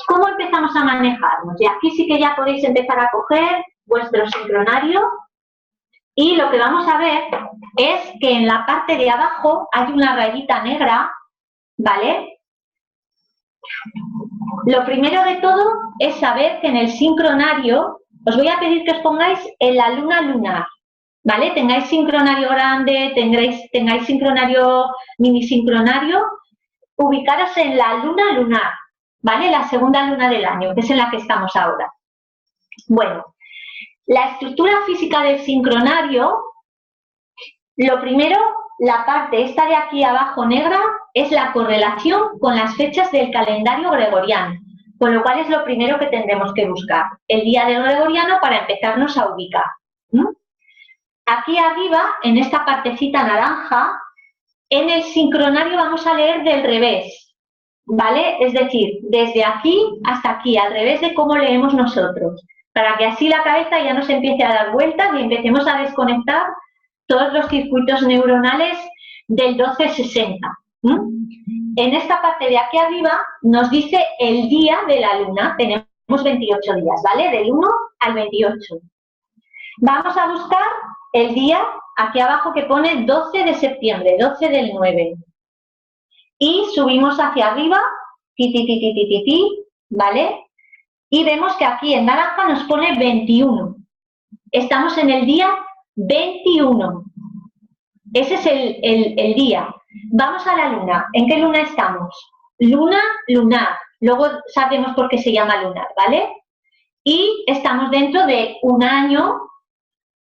¿Cómo empezamos a manejarnos? Y aquí sí que ya podéis empezar a coger vuestro sincronario y lo que vamos a ver es que en la parte de abajo hay una rayita negra, ¿vale? Lo primero de todo es saber que en el sincronario os voy a pedir que os pongáis en la luna lunar, ¿vale? Tengáis sincronario grande, tengáis sincronario, mini sincronario, ubicaros en la luna lunar, ¿vale? La segunda luna del año, que es en la que estamos ahora. Bueno, la estructura física del sincronario, lo primero, la parte esta de aquí abajo negra, es la correlación con las fechas del calendario gregoriano, con lo cual es lo primero que tendremos que buscar, el día del gregoriano para empezarnos a ubicar. Aquí arriba, en esta partecita naranja, en el sincronario vamos a leer del revés, ¿vale? Es decir, desde aquí hasta aquí, al revés de cómo leemos nosotros, para que así la cabeza ya nos empiece a dar vueltas y empecemos a desconectar todos los circuitos neuronales del 1260. En esta parte de aquí arriba nos dice el día de la luna, tenemos 28 días, ¿vale? Del 1 al 28. Vamos a buscar el día aquí abajo que pone 12 de septiembre, 12 del 9. Y subimos hacia arriba, ¿vale? Y vemos que aquí en naranja nos pone 21. Estamos en el día 21. Ese es el día. Vamos a la luna. ¿En qué luna estamos? Luna lunar. Luego sabremos por qué se llama lunar, ¿vale? Y estamos dentro de un año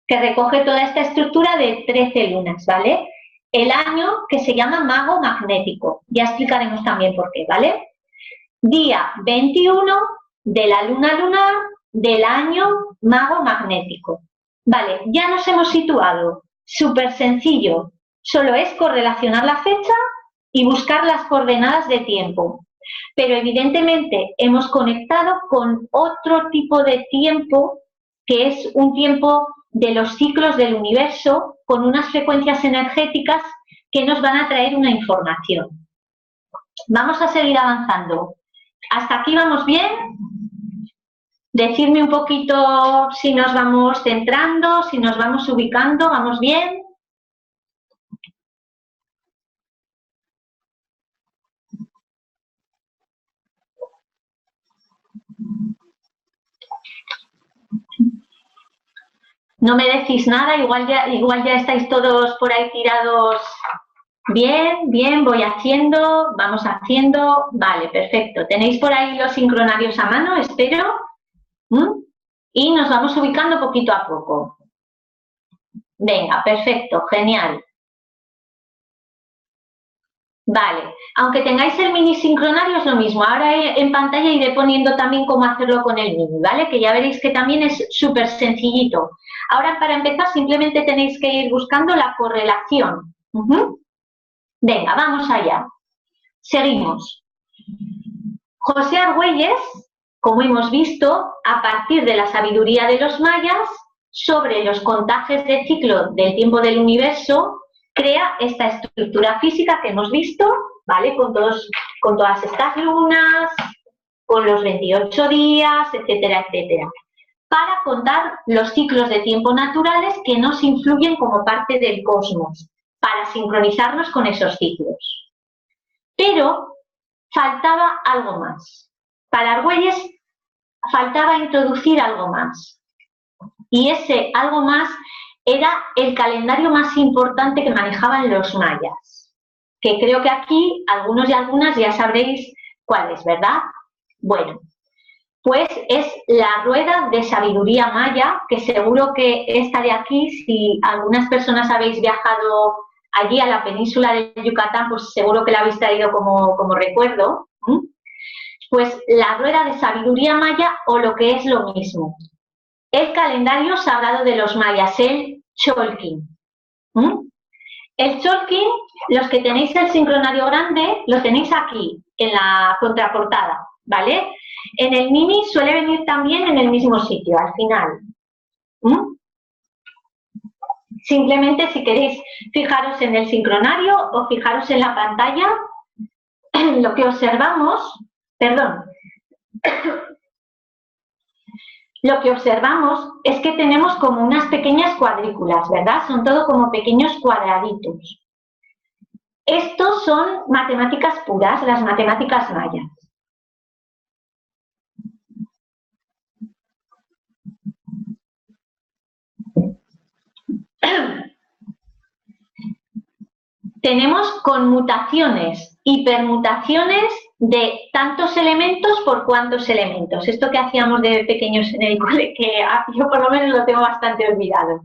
que recoge toda esta estructura de 13 lunas, ¿vale? El año que se llama mago magnético. Ya explicaremos también por qué, ¿vale? Día 21 de la luna lunar del año mago magnético. Vale, ya nos hemos situado. Súper sencillo. Solo es correlacionar la fecha y buscar las coordenadas de tiempo. Pero evidentemente hemos conectado con otro tipo de tiempo que es un tiempo de los ciclos del universo con unas frecuencias energéticas que nos van a traer una información. Vamos a seguir avanzando. ¿Hasta aquí vamos bien? Decidme un poquito si nos vamos centrando, si nos vamos ubicando, ¿vamos bien? No me decís nada, igual ya estáis todos por ahí tirados. Bien, bien, voy haciendo, vamos haciendo. Vale, perfecto. ¿Tenéis por ahí los sincronarios a mano? Espero. Y nos vamos ubicando poquito a poco. Venga, perfecto, genial. Vale, aunque tengáis el mini sincronario es lo mismo. Ahora en pantalla iré poniendo también cómo hacerlo con el mini, ¿vale? Que ya veréis que también es súper sencillito. Ahora para empezar simplemente tenéis que ir buscando la correlación. Venga, vamos allá. Seguimos. José Argüelles, como hemos visto, a partir de la sabiduría de los mayas, sobre los contajes de ciclo del tiempo del universo, crea esta estructura física que hemos visto, ¿vale? Con todas estas lunas, con los 28 días, etcétera, etcétera, para contar los ciclos de tiempo naturales que nos influyen como parte del cosmos, para sincronizarnos con esos ciclos. Pero faltaba algo más. Para Argüelles faltaba introducir algo más. Y ese algo más era el calendario más importante que manejaban los mayas. Que creo que aquí algunos y algunas ya sabréis cuál es, ¿verdad? Bueno, pues es la rueda de sabiduría maya, que seguro que esta de aquí, si algunas personas habéis viajado allí a la península de Yucatán, pues seguro que la habéis traído como recuerdo. Pues la rueda de sabiduría maya, o lo que es lo mismo, el calendario sagrado de los mayas, el Cholquín. El Cholquín, los que tenéis el sincronario grande, lo tenéis aquí, en la contraportada, ¿vale? En el mini suele venir también en el mismo sitio, al final. Simplemente si queréis fijaros en el sincronario o fijaros en la pantalla, lo que observamos, lo que observamos es que tenemos como unas pequeñas cuadrículas, ¿verdad? Son todo como pequeños cuadraditos. Estos son matemáticas puras, las matemáticas mayas. Tenemos conmutaciones y permutaciones de tantos elementos por cuántos elementos. Esto que hacíamos de pequeños en el cole, que yo por lo menos lo tengo bastante olvidado.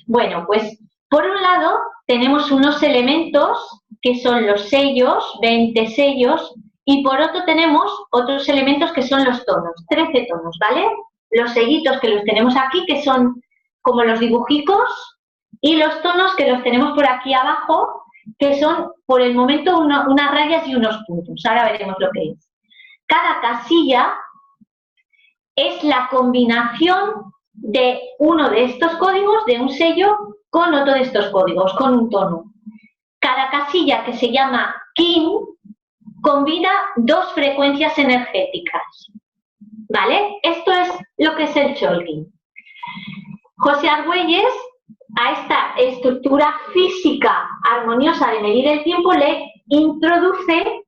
Bueno, pues por un lado tenemos unos elementos que son los sellos, 20 sellos, y por otro tenemos otros elementos que son los tonos, 13 tonos, ¿vale? Los sellitos que los tenemos aquí, que son como los dibujicos, y los tonos que los tenemos por aquí abajo, que son por el momento unas rayas y unos puntos. Ahora veremos lo que es. Cada casilla es la combinación de uno de estos códigos, de un sello, con otro de estos códigos, con un tono. Cada casilla, que se llama kin, combina dos frecuencias energéticas, ¿vale? Esto es lo que es el Cholquín. José Argüelles, a esta estructura física armoniosa de medir el tiempo, le introduce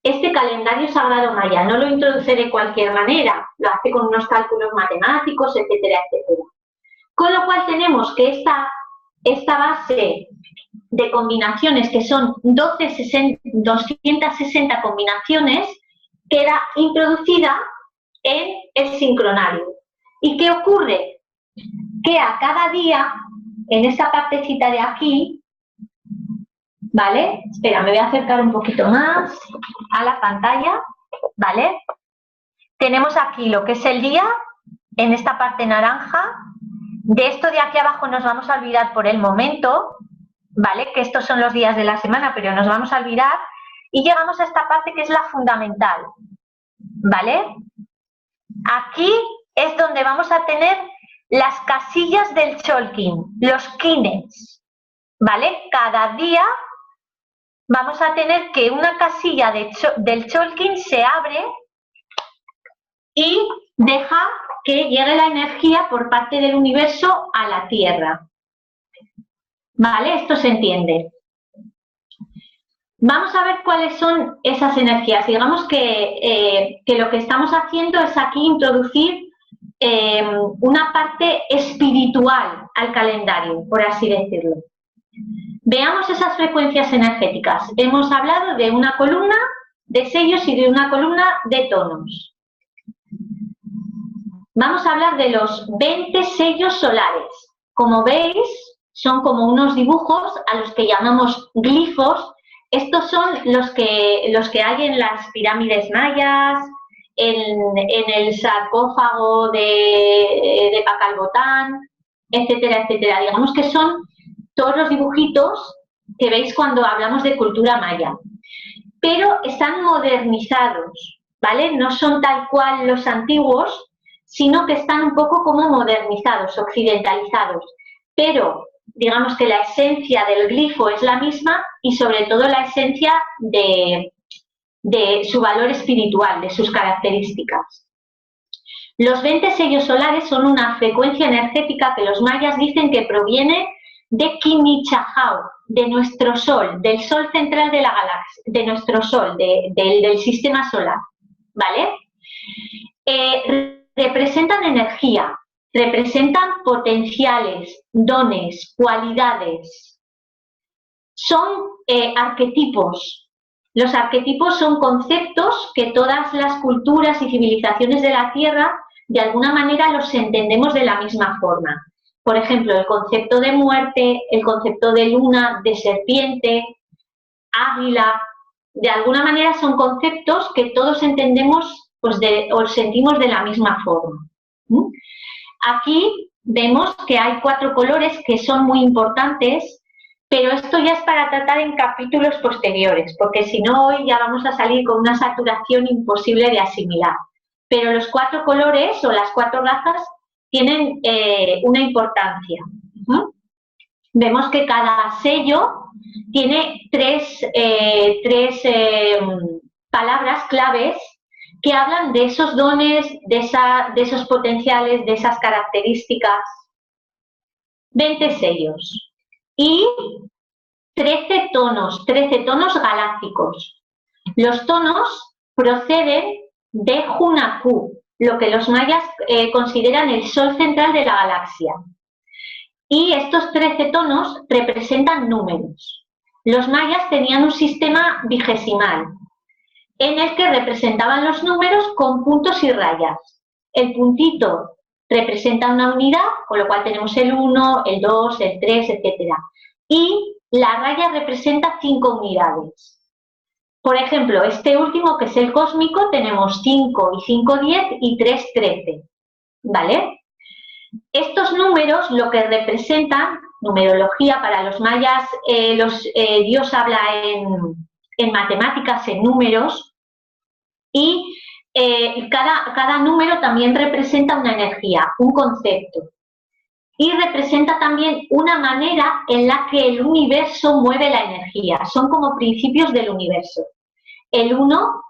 este calendario sagrado maya. No lo introduce de cualquier manera, lo hace con unos cálculos matemáticos, etcétera, etcétera. Con lo cual tenemos que esta esta base de combinaciones, que son 260 combinaciones, queda introducida en el sincronario. ¿Y qué ocurre? Que a cada día, en esta partecita de aquí, ¿vale? Espera, me voy a acercar un poquito más a la pantalla, ¿vale? Tenemos aquí lo que es el día, en esta parte naranja. De esto de aquí abajo nos vamos a olvidar por el momento, ¿vale? Que estos son los días de la semana, pero nos vamos a olvidar. Y llegamos a esta parte que es la fundamental, ¿vale? Aquí es donde vamos a tener las casillas del Tzolk'in, los kines, ¿vale? Cada día vamos a tener que una casilla del Tzolk'in se abre y deja que llegue la energía por parte del universo a la Tierra. ¿Vale? Esto se entiende. Vamos a ver cuáles son esas energías. Digamos que lo que estamos haciendo es aquí introducir una parte espiritual al calendario, por así decirlo. Veamos esas frecuencias energéticas. Hemos hablado de una columna de sellos y de una columna de tonos. Vamos a hablar de los 20 sellos solares. Como veis, son como unos dibujos a los que llamamos glifos. Estos son los que hay en las pirámides mayas, en el sarcófago de Pacalbotán, etcétera, etcétera. Digamos que son todos los dibujitos que veis cuando hablamos de cultura maya. Pero están modernizados, ¿vale? No son tal cual los antiguos, sino que están un poco como modernizados, occidentalizados. Pero digamos que la esencia del glifo es la misma y sobre todo la esencia de su valor espiritual, de sus características. Los 20 sellos solares son una frecuencia energética que los mayas dicen que proviene de Quimichajau, de nuestro Sol, del Sol central de la galaxia, de nuestro Sol, del sistema solar, ¿vale? Representan energía, representan potenciales, dones, cualidades. Son arquetipos. Los arquetipos son conceptos que todas las culturas y civilizaciones de la Tierra de alguna manera los entendemos de la misma forma. Por ejemplo, el concepto de muerte, el concepto de luna, de serpiente, águila, de alguna manera son conceptos que todos entendemos pues o sentimos de la misma forma. Aquí vemos que hay 4 colores que son muy importantes, pero esto ya es para tratar en capítulos posteriores, porque si no hoy ya vamos a salir con una saturación imposible de asimilar. Pero los 4 colores o las 4 razas tienen una importancia. Vemos que cada sello tiene tres palabras claves que hablan de esos dones, de esos potenciales, de esas características. 20 sellos y 13 tonos galácticos. Los tonos proceden de Hunahku, lo que los mayas consideran el sol central de la galaxia. Y estos 13 tonos representan números. Los mayas tenían un sistema vigesimal en el que representaban los números con puntos y rayas. El puntito representa una unidad, con lo cual tenemos el 1, el 2, el 3, etc. Y la raya representa 5 unidades. Por ejemplo, este último, que es el cósmico, tenemos 5 y 5, 10 y 3, 13. ¿Vale? Estos números lo que representan, numerología para los mayas, Dios habla en matemáticas, en números, y cada número también representa una energía, un concepto. Y representa también una manera en la que el universo mueve la energía. Son como principios del universo. El 1,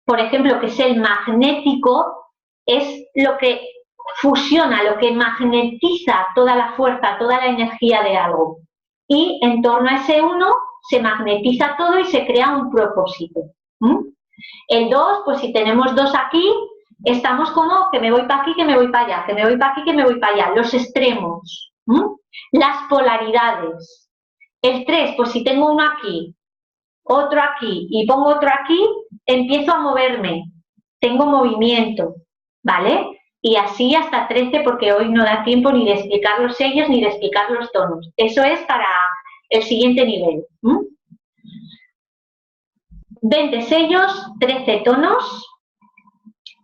por ejemplo, que es el magnético, es lo que fusiona, lo que magnetiza toda la fuerza, toda la energía de algo. Y en torno a ese 1 se magnetiza todo y se crea un propósito. El 2, pues si tenemos 2 aquí, estamos como que me voy para aquí, que me voy para allá, que me voy para aquí, que me voy para allá, los extremos. Las polaridades. El 3, pues si tengo uno aquí, otro aquí y pongo otro aquí, empiezo a moverme. Tengo movimiento, ¿vale? Y así hasta 13, porque hoy no da tiempo ni de explicar los sellos ni de explicar los tonos. Eso es para el siguiente nivel. 20 sellos, 13 tonos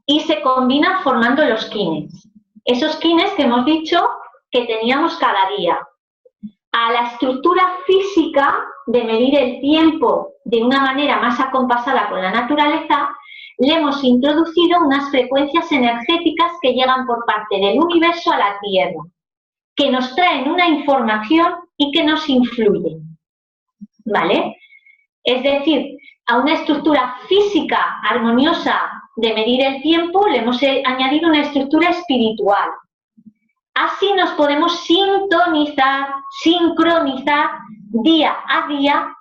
y se combinan formando los kines. Esos kines que hemos dicho que teníamos cada día. A la estructura física de medir el tiempo de una manera más acompasada con la naturaleza, le hemos introducido unas frecuencias energéticas que llegan por parte del universo a la Tierra, que nos traen una información y que nos influyen, ¿vale? Es decir, a una estructura física armoniosa de medir el tiempo le hemos añadido una estructura espiritual. Así nos podemos sintonizar, sincronizar día a día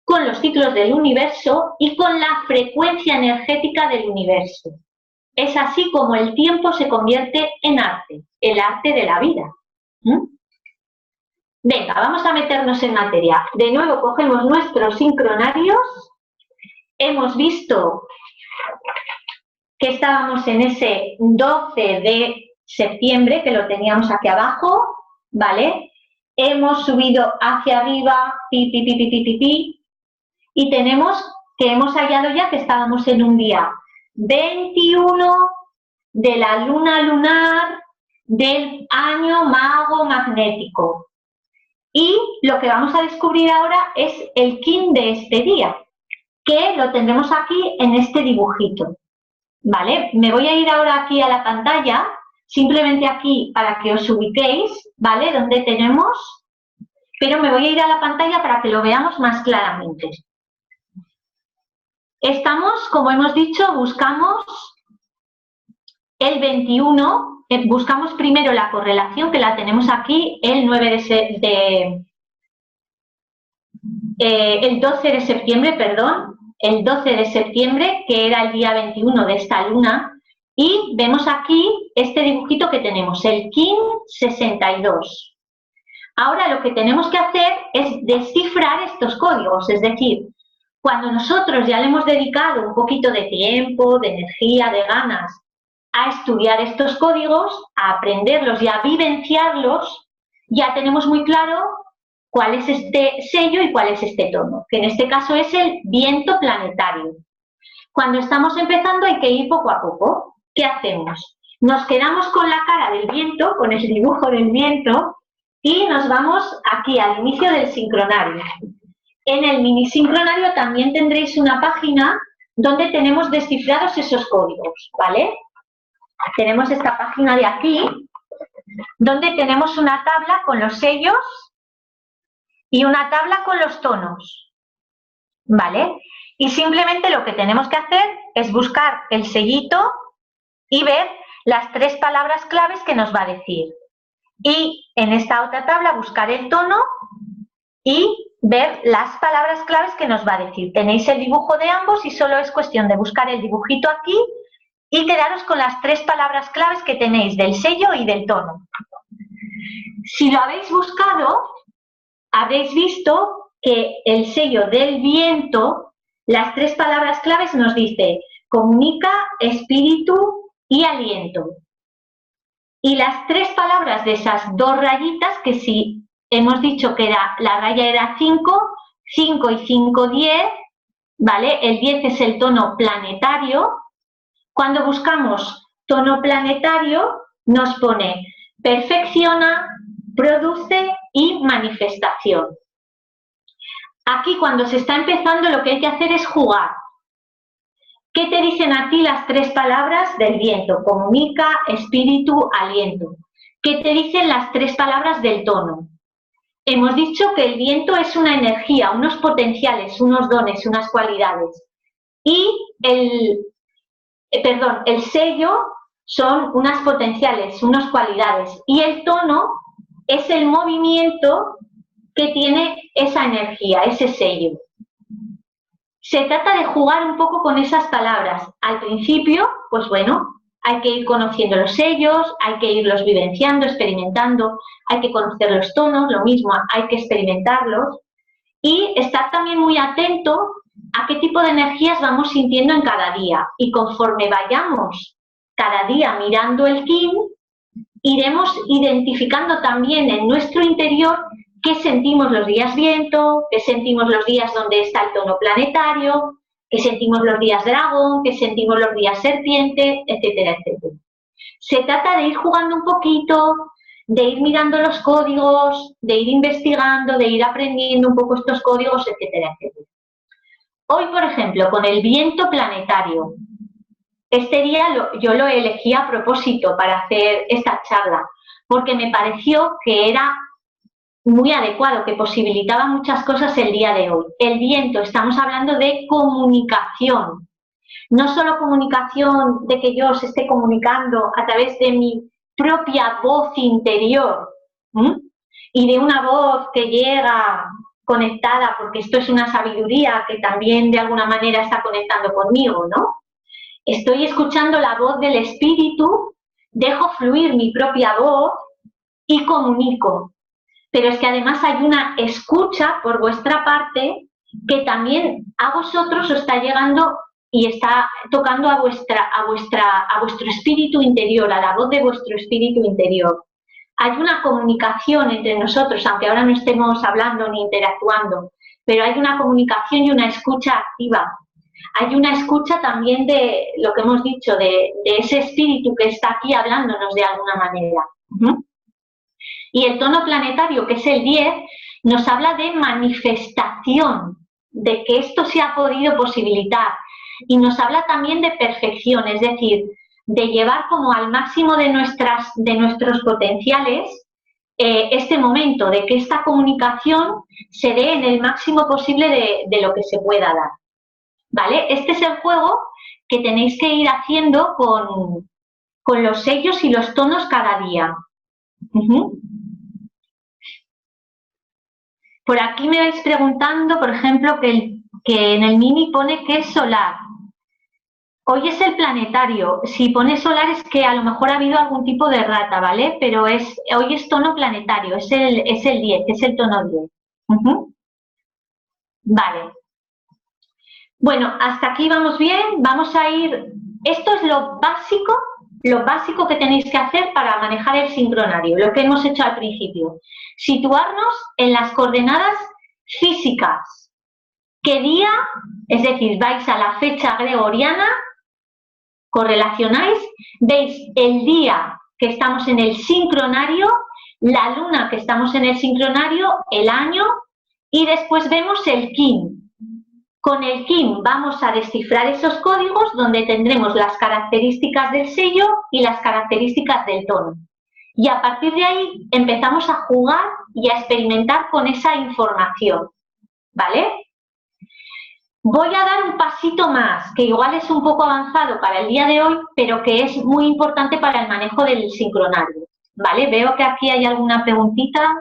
con los ciclos del universo y con la frecuencia energética del universo. Es así como el tiempo se convierte en arte, el arte de la vida. Venga, vamos a meternos en materia. De nuevo cogemos nuestros sincronarios. Hemos visto que estábamos en ese 12 de septiembre, que lo teníamos aquí abajo, ¿vale? Hemos subido hacia arriba, y tenemos que hemos hallado ya que estábamos en un día 21 de la luna lunar del año mago magnético. Y lo que vamos a descubrir ahora es el kin de este día, que lo tendremos aquí en este dibujito, ¿vale? Me voy a ir ahora aquí a la pantalla, simplemente aquí para que os ubiquéis, ¿vale? Donde tenemos, pero me voy a ir a la pantalla para que lo veamos más claramente. Estamos, como hemos dicho, buscamos el 21, buscamos primero la correlación, que la tenemos aquí, el 12 de septiembre, perdón, el 12 de septiembre, que era el día 21 de esta luna, y vemos aquí este dibujito que tenemos, el kin 62. Ahora lo que tenemos que hacer es descifrar estos códigos, es decir, cuando nosotros ya le hemos dedicado un poquito de tiempo, de energía, de ganas a estudiar estos códigos, a aprenderlos y a vivenciarlos, ya tenemos muy claro cuál es este sello y cuál es este tono, que en este caso es el viento planetario. Cuando estamos empezando hay que ir poco a poco. ¿Qué hacemos? Nos quedamos con la cara del viento, con el dibujo del viento, y nos vamos aquí al inicio del sincronario. En el mini sincronario también tendréis una página donde tenemos descifrados esos códigos, ¿vale? Tenemos esta página de aquí, donde tenemos una tabla con los sellos y una tabla con los tonos, ¿vale? Y simplemente lo que tenemos que hacer es buscar el sellito y ver las 3 palabras claves que nos va a decir. Y en esta otra tabla buscar el tono y ver las palabras claves que nos va a decir. Tenéis el dibujo de ambos y solo es cuestión de buscar el dibujito aquí y quedaros con las 3 palabras claves que tenéis del sello y del tono. Si lo habéis buscado, habréis visto que el sello del viento, las 3 palabras claves nos dice comunica, espíritu y aliento. Y las 3 palabras de esas 2 rayitas, que si hemos dicho que la raya era 5, 5 y 5, 10, ¿vale? El 10 es el tono planetario. Cuando buscamos tono planetario, nos pone perfecciona, produce y manifestación. Aquí, cuando se está empezando, lo que hay que hacer es jugar. ¿Qué te dicen a ti las 3 palabras del viento? Comunica, espíritu, aliento. ¿Qué te dicen las 3 palabras del tono? Hemos dicho que el viento es una energía, unos potenciales, unos dones, unas cualidades. Y el sello son unas potenciales, unas cualidades. Y el tono es el movimiento que tiene esa energía, ese sello. Se trata de jugar un poco con esas palabras. Al principio, pues bueno, hay que ir conociendo los sellos, hay que irlos vivenciando, experimentando, hay que conocer los tonos, lo mismo, hay que experimentarlos y estar también muy atento a qué tipo de energías vamos sintiendo en cada día. Y conforme vayamos cada día mirando el kin, iremos identificando también en nuestro interior qué sentimos los días viento, qué sentimos los días donde está el tono planetario, qué sentimos los días dragón, qué sentimos los días serpiente, etcétera, etcétera. Se trata de ir jugando un poquito, de ir mirando los códigos, de ir investigando, de ir aprendiendo un poco estos códigos, etcétera, etcétera. Hoy, por ejemplo, con el viento planetario, este día yo lo elegí a propósito para hacer esta charla, porque me pareció que era muy adecuado, que posibilitaba muchas cosas el día de hoy. El viento, estamos hablando de comunicación, no solo comunicación de que yo os esté comunicando a través de mi propia voz interior y de una voz que llega conectada, porque esto es una sabiduría que también de alguna manera está conectando conmigo, ¿no? Estoy escuchando la voz del espíritu, dejo fluir mi propia voz y comunico. Pero es que además hay una escucha por vuestra parte que también a vosotros os está llegando y está tocando a vuestro espíritu interior, a la voz de vuestro espíritu interior. Hay una comunicación entre nosotros, aunque ahora no estemos hablando ni interactuando, pero hay una comunicación y una escucha activa. Hay una escucha también de lo que hemos dicho, de ese espíritu que está aquí hablándonos de alguna manera. Y el tono planetario, que es el 10, nos habla de manifestación, de que esto se ha podido posibilitar. Y nos habla también de perfección, es decir, de llevar como al máximo de nuestros potenciales este momento, de que esta comunicación se dé en el máximo posible de lo que se pueda dar. ¿Vale? Este es el juego que tenéis que ir haciendo con los sellos y los tonos cada día. Por aquí me vais preguntando, por ejemplo, que en el mini pone que es solar. Hoy es el planetario. Si pone solar es que a lo mejor ha habido algún tipo de rata, ¿vale? Pero hoy es tono planetario, es el 10, es el tono 10. Vale. Bueno, hasta aquí vamos bien. Vamos a ir... Esto es lo básico que tenéis que hacer para manejar el sincronario, lo que hemos hecho al principio. Situarnos en las coordenadas físicas. ¿Qué día? Es decir, vais a la fecha gregoriana, correlacionáis, veis el día que estamos en el sincronario, la luna que estamos en el sincronario, el año, y después vemos el kin. Con el kin vamos a descifrar esos códigos donde tendremos las características del sello y las características del tono. Y a partir de ahí empezamos a jugar y a experimentar con esa información, ¿vale? Voy a dar un pasito más, que igual es un poco avanzado para el día de hoy, pero que es muy importante para el manejo del sincronario, ¿vale? Veo que aquí hay alguna preguntita.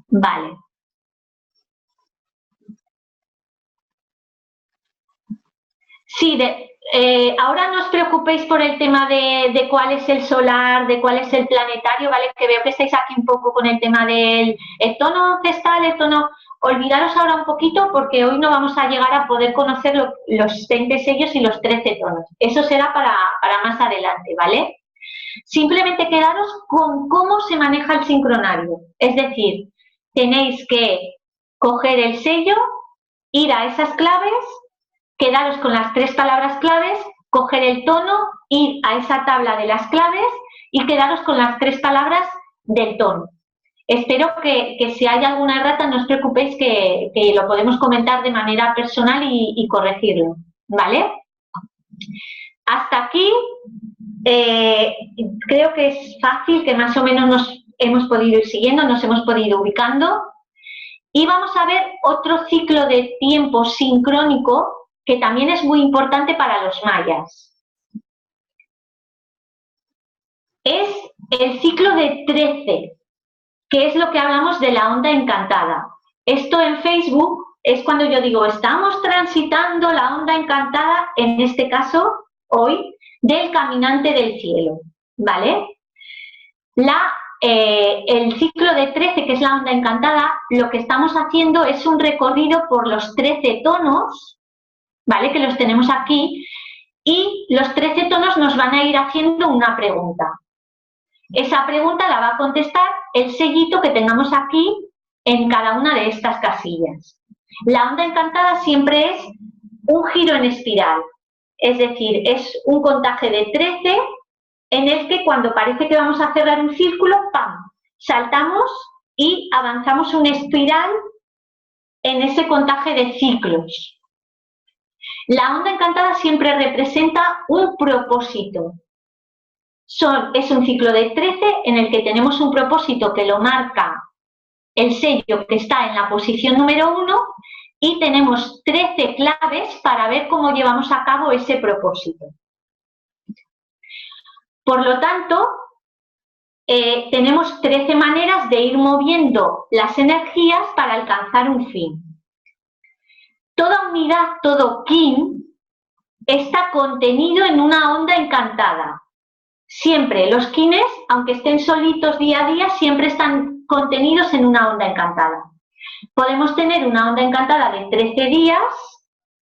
Vale. Sí, ahora no os preocupéis por el tema de cuál es el solar, de cuál es el planetario, ¿vale? Que veo que estáis aquí un poco con el tema del tono ancestral, el tono... Olvidaros ahora un poquito porque hoy no vamos a llegar a poder conocer los 20 sellos y los 13 tonos. Eso será para más adelante, ¿vale? Simplemente quedaros con cómo se maneja el sincronario. Es decir, tenéis que coger el sello, ir a esas claves, quedaros con las 3 palabras claves, coger el tono, ir a esa tabla de las claves y quedaros con las 3 palabras del tono. Espero que si hay alguna errata no os preocupéis que lo podemos comentar de manera personal y corregirlo, ¿vale? Hasta aquí creo que es fácil, que más o menos nos hemos podido ir siguiendo, nos hemos podido ubicando. Y vamos a ver otro ciclo de tiempo sincrónico que también es muy importante para los mayas. Es el ciclo de 13, que es lo que hablamos de la onda encantada. Esto en Facebook es cuando yo digo, estamos transitando la onda encantada, en este caso, hoy, del caminante del cielo, ¿vale? El ciclo de 13, que es la onda encantada, lo que estamos haciendo es un recorrido por los 13 tonos, ¿vale? Que los tenemos aquí, y los 13 tonos nos van a ir haciendo una pregunta. Esa pregunta la va a contestar el sellito que tengamos aquí en cada una de estas casillas. La onda encantada siempre es un giro en espiral, es decir, es un contaje de 13 en el que cuando parece que vamos a cerrar un círculo, ¡pam!, saltamos y avanzamos una espiral en ese contaje de ciclos. La onda encantada siempre representa un propósito. Es un ciclo de 13 en el que tenemos un propósito que lo marca el sello que está en la posición número 1 y tenemos 13 claves para ver cómo llevamos a cabo ese propósito. Por lo tanto, tenemos 13 maneras de ir moviendo las energías para alcanzar un fin. Toda unidad, todo kin, está contenido en una onda encantada. Siempre los kines, aunque estén solitos día a día, siempre están contenidos en una onda encantada. Podemos tener una onda encantada de 13 días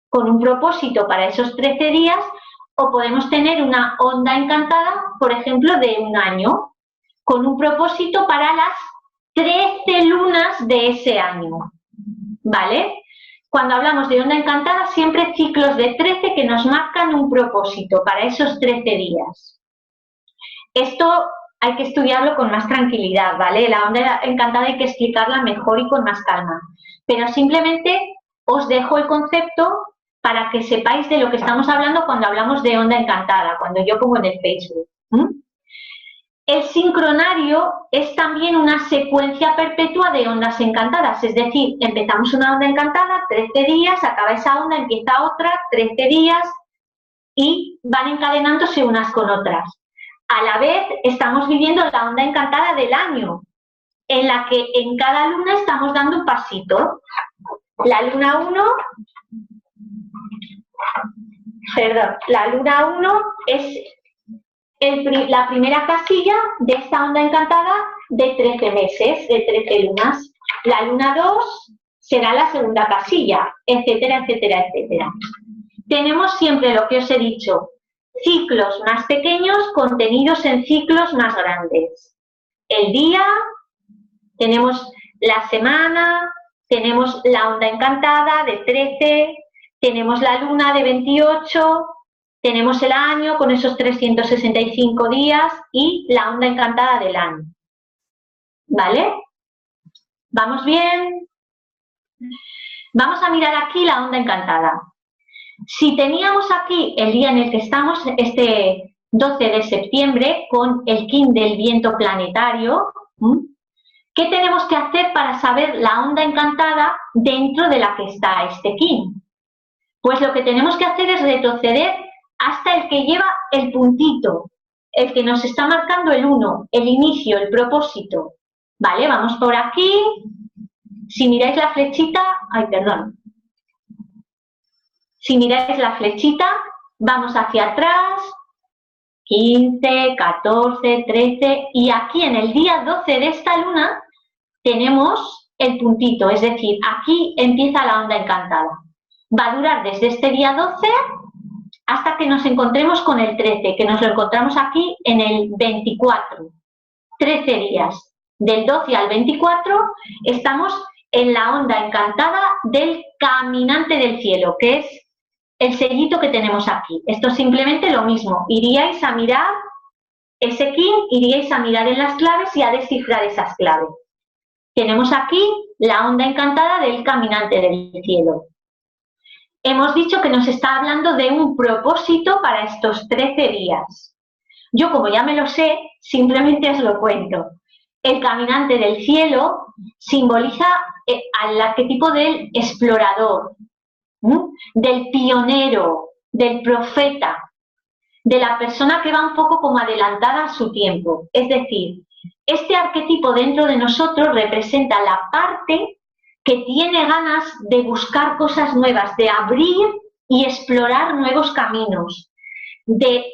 con un propósito para esos 13 días, o podemos tener una onda encantada, por ejemplo, de un año, con un propósito para las 13 lunas de ese año, ¿vale? Cuando hablamos de onda encantada, siempre ciclos de 13 que nos marcan un propósito para esos 13 días. Esto hay que estudiarlo con más tranquilidad, ¿vale? La onda encantada hay que explicarla mejor y con más calma. Pero simplemente os dejo el concepto para que sepáis de lo que estamos hablando cuando hablamos de onda encantada, cuando yo pongo en el Facebook. El sincronario es también una secuencia perpetua de ondas encantadas, es decir, empezamos una onda encantada, 13 días, acaba esa onda, empieza otra, 13 días y van encadenándose unas con otras. A la vez estamos viviendo la onda encantada del año, en la que en cada luna estamos dando un pasito. La luna 1, la luna 1 es la primera casilla de esta onda encantada de 13 meses, de 13 lunas. La luna 2 será la segunda casilla, etcétera, etcétera, etcétera. Tenemos siempre lo que os he dicho, ciclos más pequeños contenidos en ciclos más grandes. El día, tenemos la semana, tenemos la onda encantada de 13, tenemos la luna de 28, tenemos el año con esos 365 días y la onda encantada del año. ¿Vale? ¿Vamos bien? Vamos a mirar aquí la onda encantada. Si teníamos aquí el día en el que estamos, este 12 de septiembre, con el kin del viento planetario, ¿qué tenemos que hacer para saber la onda encantada dentro de la que está este kin? Pues lo que tenemos que hacer es retroceder hasta el que lleva el puntito, el que nos está marcando el 1, el inicio, el propósito. Vale, vamos por aquí. Si miráis la flechita, si miráis la flechita, vamos hacia atrás, 15, 14, 13, y aquí en el día 12 de esta luna tenemos el puntito, es decir, aquí empieza la onda encantada. Va a durar desde este día 12 hasta que nos encontremos con el 13, que nos lo encontramos aquí en el 24. 13 días. Del 12 al 24 estamos en la onda encantada del caminante del cielo, que es el sellito que tenemos aquí. Esto es simplemente lo mismo. Iríais a mirar ese kin, iríais a mirar en las claves y a descifrar esas claves. Tenemos aquí la onda encantada del caminante del cielo. Hemos dicho que nos está hablando de un propósito para estos 13 días. Yo, como ya me lo sé, simplemente os lo cuento. El caminante del cielo simboliza al arquetipo del explorador, del pionero, del profeta, de la persona que va un poco como adelantada a su tiempo. Es decir, este arquetipo dentro de nosotros representa la parte que tiene ganas de buscar cosas nuevas, de abrir y explorar nuevos caminos, de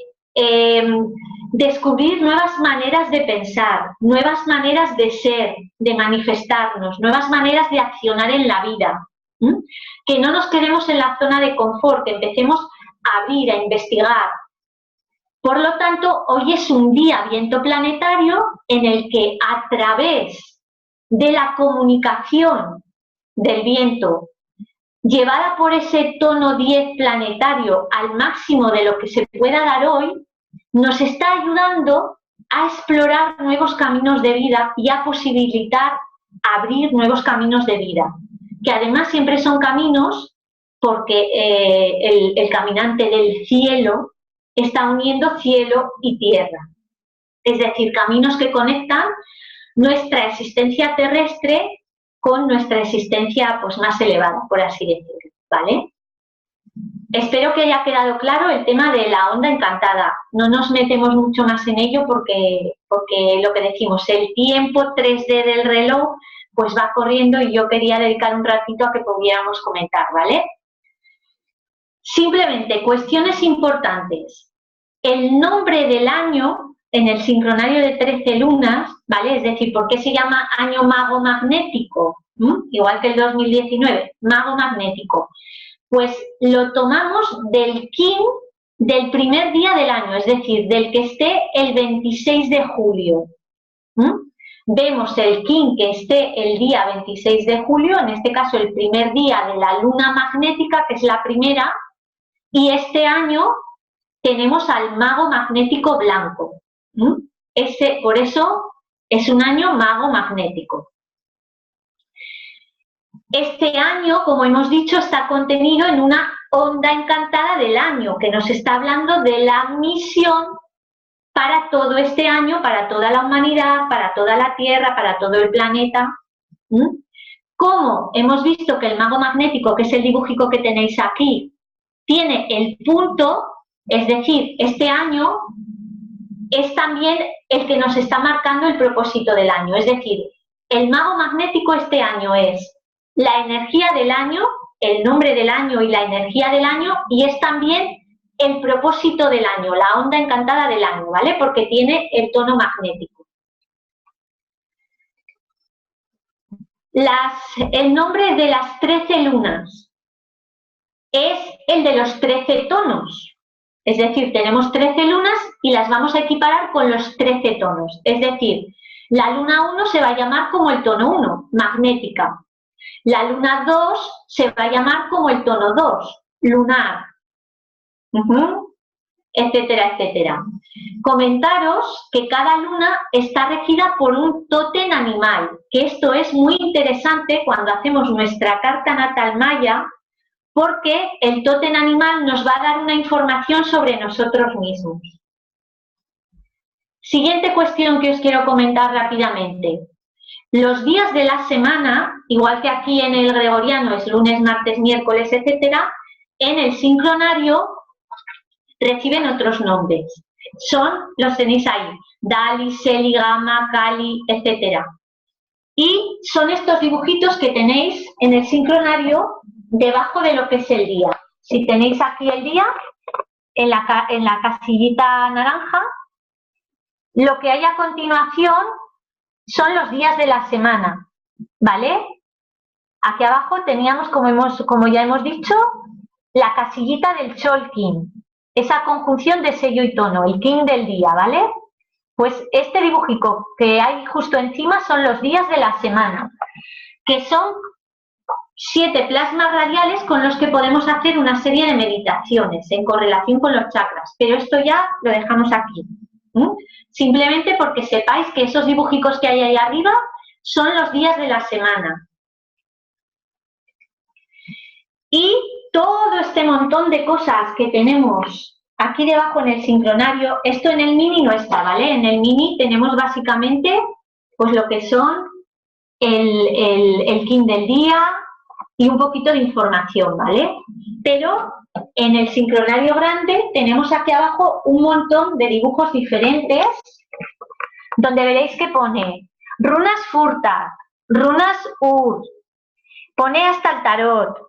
descubrir nuevas maneras de pensar, nuevas maneras de ser, de manifestarnos, nuevas maneras de accionar en la vida. Que no nos quedemos en la zona de confort, que empecemos a abrir, a investigar. Por lo tanto, hoy es un día viento planetario en el que a través de la comunicación del viento, llevada por ese tono 10 planetario al máximo de lo que se pueda dar hoy, nos está ayudando a explorar nuevos caminos de vida y a posibilitar abrir nuevos caminos de vida, que además siempre son caminos porque el caminante del cielo está uniendo cielo y tierra, es decir, caminos que conectan nuestra existencia terrestre con nuestra existencia pues más elevada, por así decirlo, ¿vale? Espero que haya quedado claro el tema de la onda encantada. No nos metemos mucho más en ello porque lo que decimos, el tiempo 3D del reloj pues va corriendo y yo quería dedicar un ratito a que pudiéramos comentar, ¿vale? Simplemente, cuestiones importantes. El nombre del año en el sincronario de 13 lunas, ¿vale? Es decir, ¿por qué se llama año mago magnético? Igual que el 2019, mago magnético. Pues lo tomamos del kin del primer día del año, es decir, del que esté el 26 de julio. Vemos el kin que esté el día 26 de julio, en este caso el primer día de la luna magnética, que es la primera, y este año tenemos al mago magnético blanco. Por eso es un año mago magnético. Este año, como hemos dicho, está contenido en una onda encantada del año, que nos está hablando de la misión para todo este año, para toda la humanidad, para toda la Tierra, para todo el planeta. Como hemos visto que el mago magnético, que es el dibujico que tenéis aquí, tiene el punto, es decir, este año es también el que nos está marcando el propósito del año. Es decir, el mago magnético este año es la energía del año, el nombre del año y la energía del año, y es también el propósito del año, la onda encantada del año, ¿vale? Porque tiene el tono magnético. El nombre de las 13 lunas es el de los 13 tonos. Es decir, tenemos 13 lunas y las vamos a equiparar con los 13 tonos. Es decir, la luna 1 se va a llamar como el tono 1, magnética. La luna 2 se va a llamar como el tono 2, lunar, etcétera, etcétera. Comentaros que cada luna está regida por un tótem animal, que esto es muy interesante cuando hacemos nuestra carta natal maya, porque el tótem animal nos va a dar una información sobre nosotros mismos. Siguiente cuestión que os quiero comentar rápidamente. Los días de la semana, igual que aquí en el gregoriano es lunes, martes, miércoles, etcétera, en el sincronario reciben otros nombres. Los tenéis ahí, Dali, Seli, Gama, Kali, etcétera. Y son estos dibujitos que tenéis en el sincronario debajo de lo que es el día. Si tenéis aquí el día, en la casillita naranja, lo que hay a continuación son los días de la semana, ¿vale? Aquí abajo teníamos, como ya hemos dicho, la casillita del Cholkin, esa conjunción de sello y tono, el kin del día, ¿vale? Pues este dibujico que hay justo encima son los días de la semana, que son 7 plasmas radiales con los que podemos hacer una serie de meditaciones en correlación con los chakras, pero esto ya lo dejamos aquí. Simplemente porque sepáis que esos dibujicos que hay ahí arriba son los días de la semana. Y todo este montón de cosas que tenemos aquí debajo en el sincronario, esto en el mini no está, ¿vale? En el mini tenemos básicamente pues lo que son el kin del día y un poquito de información, ¿vale? Pero en el sincronario grande tenemos aquí abajo un montón de dibujos diferentes donde veréis que pone runas Furta, runas Ur, pone hasta el tarot,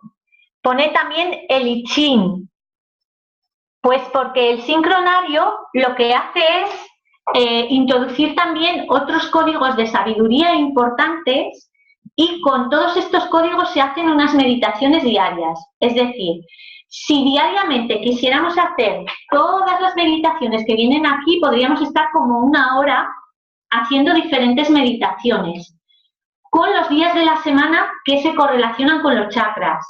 pone también el I Ching, Pues porque el sincronario lo que hace es introducir también otros códigos de sabiduría importantes y con todos estos códigos se hacen unas meditaciones diarias. Es decir, si diariamente quisiéramos hacer todas las meditaciones que vienen aquí, podríamos estar como 1 hora haciendo diferentes meditaciones con los días de la semana que se correlacionan con los chakras,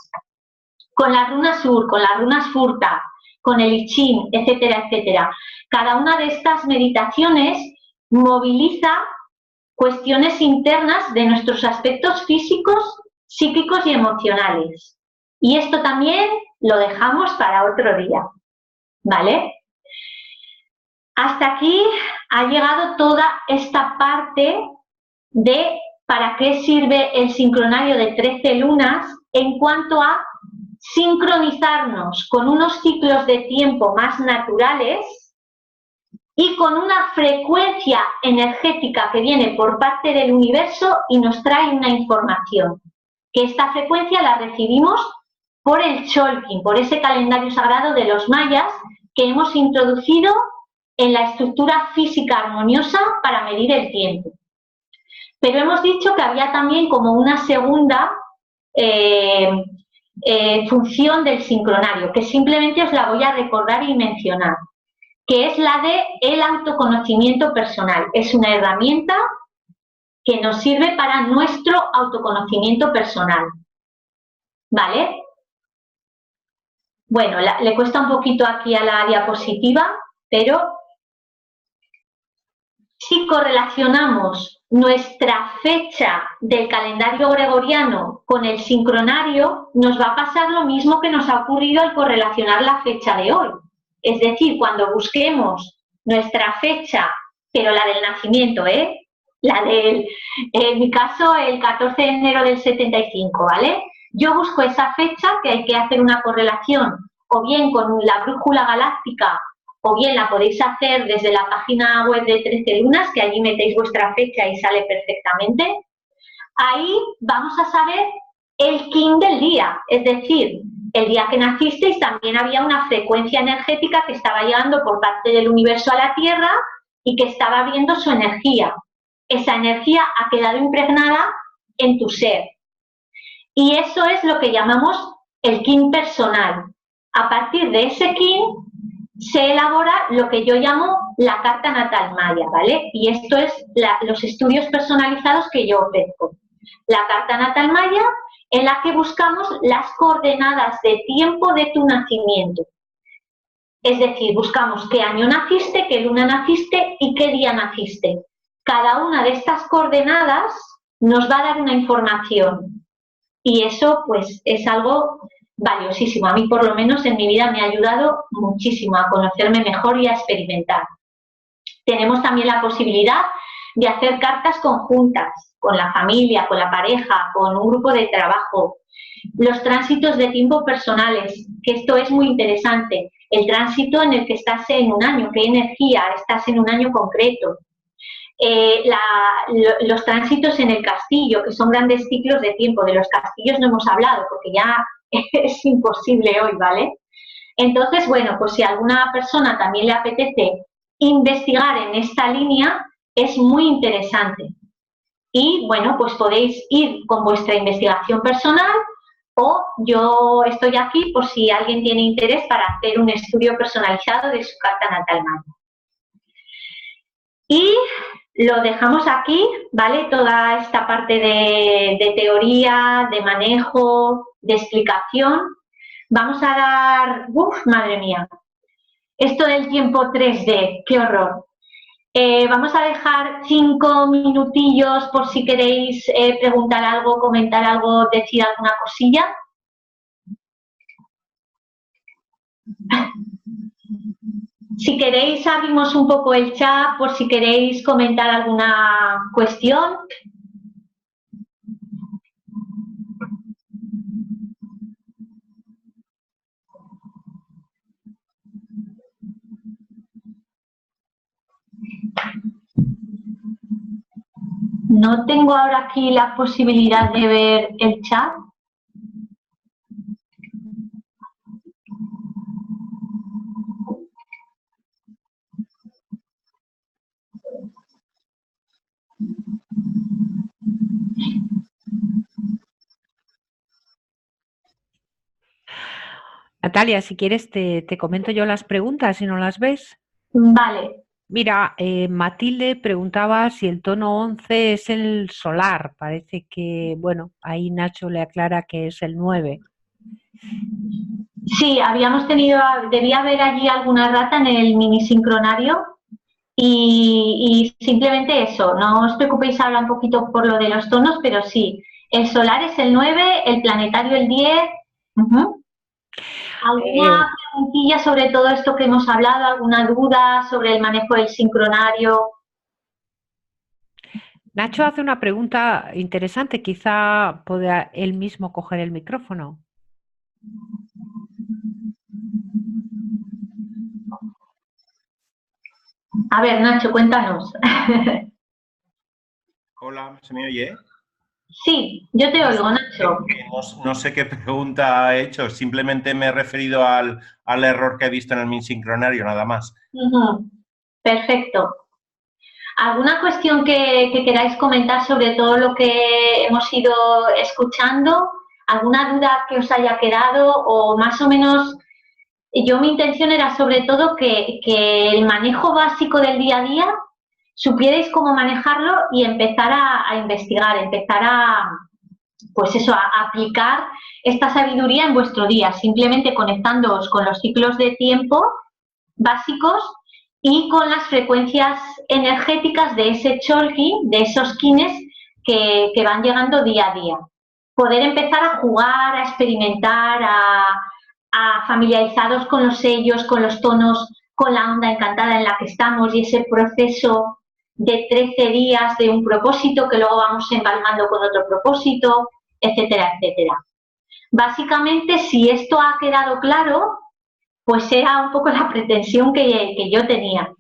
con las runas Sur, con las runas Furta, con el I Ching, etcétera, etcétera. Cada una de estas meditaciones moviliza cuestiones internas de nuestros aspectos físicos, psíquicos y emocionales. Y esto también lo dejamos para otro día, ¿vale? Hasta aquí ha llegado toda esta parte de para qué sirve el sincronario de 13 lunas en cuanto a sincronizarnos con unos ciclos de tiempo más naturales y con una frecuencia energética que viene por parte del universo y nos trae una información. Que esta frecuencia la recibimos por el Cholkin, por ese calendario sagrado de los mayas que hemos introducido en la estructura física armoniosa para medir el tiempo. Pero hemos dicho que había también como una segunda función del sincronario, que simplemente os la voy a recordar y mencionar, que es la de el autoconocimiento personal. Es una herramienta que nos sirve para nuestro autoconocimiento personal. ¿Vale? Bueno, le cuesta un poquito aquí a la diapositiva, pero si correlacionamos nuestra fecha del calendario gregoriano con el sincronario, nos va a pasar lo mismo que nos ha ocurrido al correlacionar la fecha de hoy. Es decir, cuando busquemos nuestra fecha, pero la del nacimiento, la del, en mi caso, el 14 de enero del 75, ¿vale? Yo busco esa fecha, que hay que hacer una correlación, o bien con la brújula galáctica, o bien la podéis hacer desde la página web de 13 lunas, que allí metéis vuestra fecha y sale perfectamente. Ahí vamos a saber el kin del día, es decir, el día que nacisteis también había una frecuencia energética que estaba llegando por parte del universo a la Tierra y que estaba abriendo su energía. Esa energía ha quedado impregnada en tu ser. Y eso es lo que llamamos el kin personal. A partir de ese kin se elabora lo que yo llamo la carta natal maya, ¿vale? Y esto es los estudios personalizados que yo ofrezco. La carta natal maya en la que buscamos las coordenadas de tiempo de tu nacimiento. Es decir, buscamos qué año naciste, qué luna naciste y qué día naciste. Cada una de estas coordenadas nos va a dar una información y eso pues es algo valiosísimo. A mí por lo menos en mi vida me ha ayudado muchísimo a conocerme mejor y a experimentar. Tenemos también la posibilidad de hacer cartas conjuntas con la familia, con la pareja, con un grupo de trabajo. Los tránsitos de tiempo personales, que esto es muy interesante. El tránsito en el que estás en un año, qué energía estás en un año concreto. Los tránsitos en el castillo, que son grandes ciclos de tiempo. De los castillos no hemos hablado porque ya es imposible hoy, ¿vale? Entonces, bueno, pues si a alguna persona también le apetece investigar en esta línea, es muy interesante. Y, bueno, pues podéis ir con vuestra investigación personal o yo estoy aquí por si alguien tiene interés para hacer un estudio personalizado de su carta natal maya. Y lo dejamos aquí, ¿vale? Toda esta parte de teoría, de manejo, de explicación. Vamos a dar... ¡Uf, madre mía! Esto del tiempo 3D, ¡qué horror! Vamos a dejar 5 minutillos por si queréis preguntar algo, comentar algo, decir alguna cosilla. Si queréis abrimos un poco el chat por si queréis comentar alguna cuestión. No tengo ahora aquí la posibilidad de ver el chat. Natalia, si quieres te comento yo las preguntas si no las ves. Vale. Mira, Matilde preguntaba si el tono 11 es el solar. Parece que, bueno, ahí Nacho le aclara que es el 9. Sí, debía haber allí alguna rata en el mini sincronario y simplemente eso, no os preocupéis ahora un poquito por lo de los tonos, pero sí, el solar es el 9, el planetario el 10. Ujú. Eh, ¿Alguna preguntilla sobre todo esto que hemos hablado? ¿Alguna duda sobre el manejo del sincronario? Nacho hace una pregunta interesante, quizá pueda él mismo coger el micrófono. A ver, Nacho, cuéntanos. Hola, ¿se me oye? Sí, yo te oigo, Nacho. No sé qué pregunta ha hecho, simplemente me he referido al error que he visto en el min sincronario, nada más. Perfecto. ¿Alguna cuestión que queráis comentar sobre todo lo que hemos ido escuchando? ¿Alguna duda que os haya quedado? O más o menos, mi intención era sobre todo que el manejo básico del día a día supierais cómo manejarlo y empezar a investigar, empezar pues eso, a aplicar esta sabiduría en vuestro día, simplemente conectándoos con los ciclos de tiempo básicos y con las frecuencias energéticas de ese cholki, de esos kines que van llegando día a día. Poder empezar a jugar, a experimentar, a familiarizaros con los sellos, con los tonos, con la onda encantada en la que estamos y ese proceso de 13 días de un propósito que luego vamos empalmando con otro propósito, etcétera, etcétera. Básicamente, si esto ha quedado claro, pues era un poco la pretensión que yo tenía.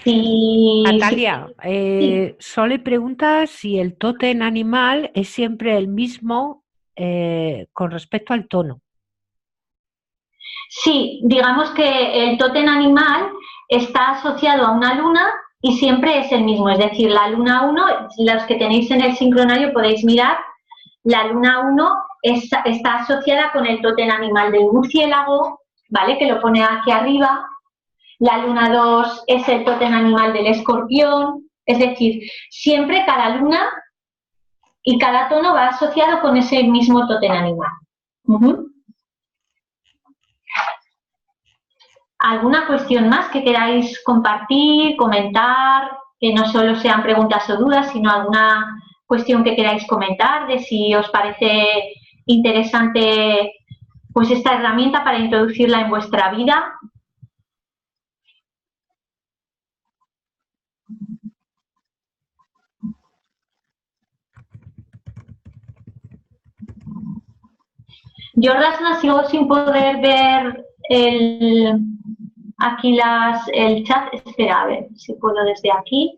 Natalia, Sí, Sole pregunta si el tótem animal es siempre el mismo con respecto al tono. sí, digamos que el tótem animal está asociado a una luna y siempre es el mismo, es decir, la luna 1, los que tenéis en el sincronario podéis mirar, la luna 1 está asociada con el tótem animal del murciélago, ¿vale? Que lo pone aquí arriba. La luna 2 es el tótem animal del escorpión, es decir, siempre cada luna y cada tono va asociado con ese mismo tótem animal. ¿Alguna cuestión más que queráis compartir, comentar, que no solo sean preguntas o dudas, sino alguna cuestión que queráis comentar de si os parece interesante pues esta herramienta para introducirla en vuestra vida? Jordasna, sigo sin poder ver aquí el chat. Espera, a ver si puedo desde aquí.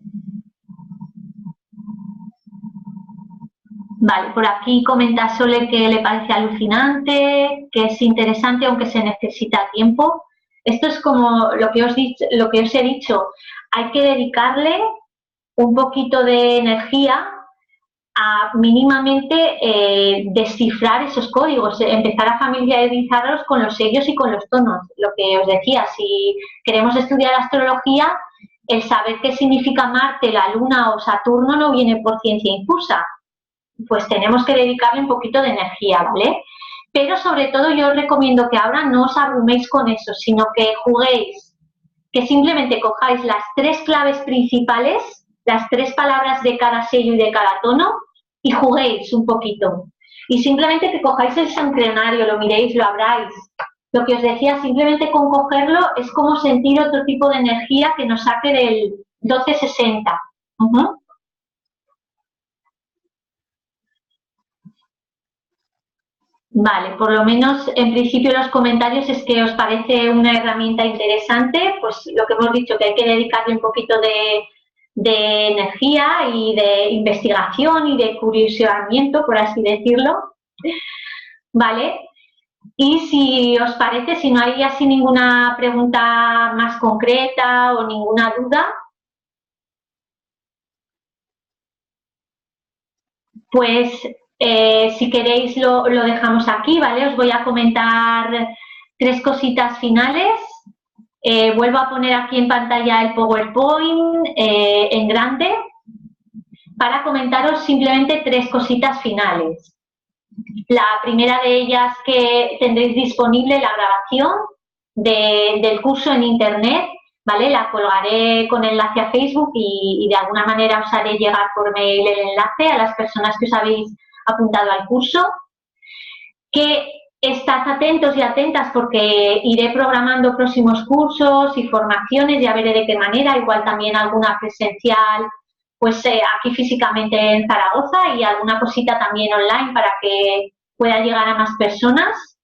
Vale, por aquí comenta Sole que le parece alucinante, que es interesante aunque se necesita tiempo. Esto es como lo que os he dicho, hay que dedicarle un poquito de energía a mínimamente descifrar esos códigos, empezar a familiarizarlos con los sellos y con los tonos. Lo que os decía, si queremos estudiar astrología, el saber qué significa Marte, la Luna o Saturno no viene por ciencia infusa, pues tenemos que dedicarle un poquito de energía, ¿vale? Pero sobre todo yo os recomiendo que ahora no os abruméis con eso, sino que juguéis, que simplemente cojáis las 3 claves principales, las 3 palabras de cada sello y de cada tono y juguéis un poquito. Y simplemente que cojáis el sincronario, lo miréis, lo abráis. Lo que os decía, simplemente con cogerlo es como sentir otro tipo de energía que nos saque del 1260. Vale, por lo menos en principio los comentarios es que os parece una herramienta interesante, pues lo que hemos dicho, que hay que dedicarle un poquito de energía y de investigación y de curioseamiento, por así decirlo, ¿vale? Y si os parece, si no hay así ninguna pregunta más concreta o ninguna duda, Pues si queréis lo dejamos aquí, ¿vale? Os voy a comentar 3 cositas finales. Vuelvo a poner aquí en pantalla el PowerPoint en grande para comentaros simplemente 3 cositas finales. La primera de ellas, que tendréis disponible la grabación del curso en internet, ¿vale? La colgaré con enlace a Facebook y de alguna manera os haré llegar por mail el enlace a las personas que os habéis apuntado al curso. Que estad atentos y atentas porque iré programando próximos cursos y formaciones, ya veré de qué manera, igual también alguna presencial, pues aquí físicamente en Zaragoza, y alguna cosita también online para que pueda llegar a más personas.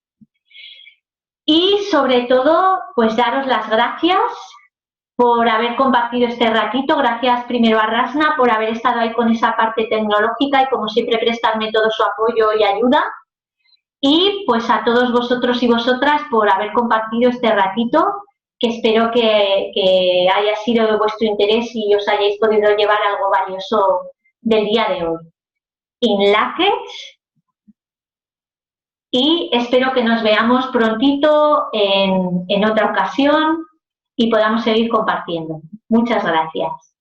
Y sobre todo, pues daros las gracias por haber compartido este ratito. Gracias primero a Rasna por haber estado ahí con esa parte tecnológica y como siempre prestarme todo su apoyo y ayuda. Y pues a todos vosotros y vosotras por haber compartido este ratito, que espero que haya sido de vuestro interés y os hayáis podido llevar algo valioso del día de hoy. In Lakers, y espero que nos veamos prontito en otra ocasión y podamos seguir compartiendo. Muchas gracias.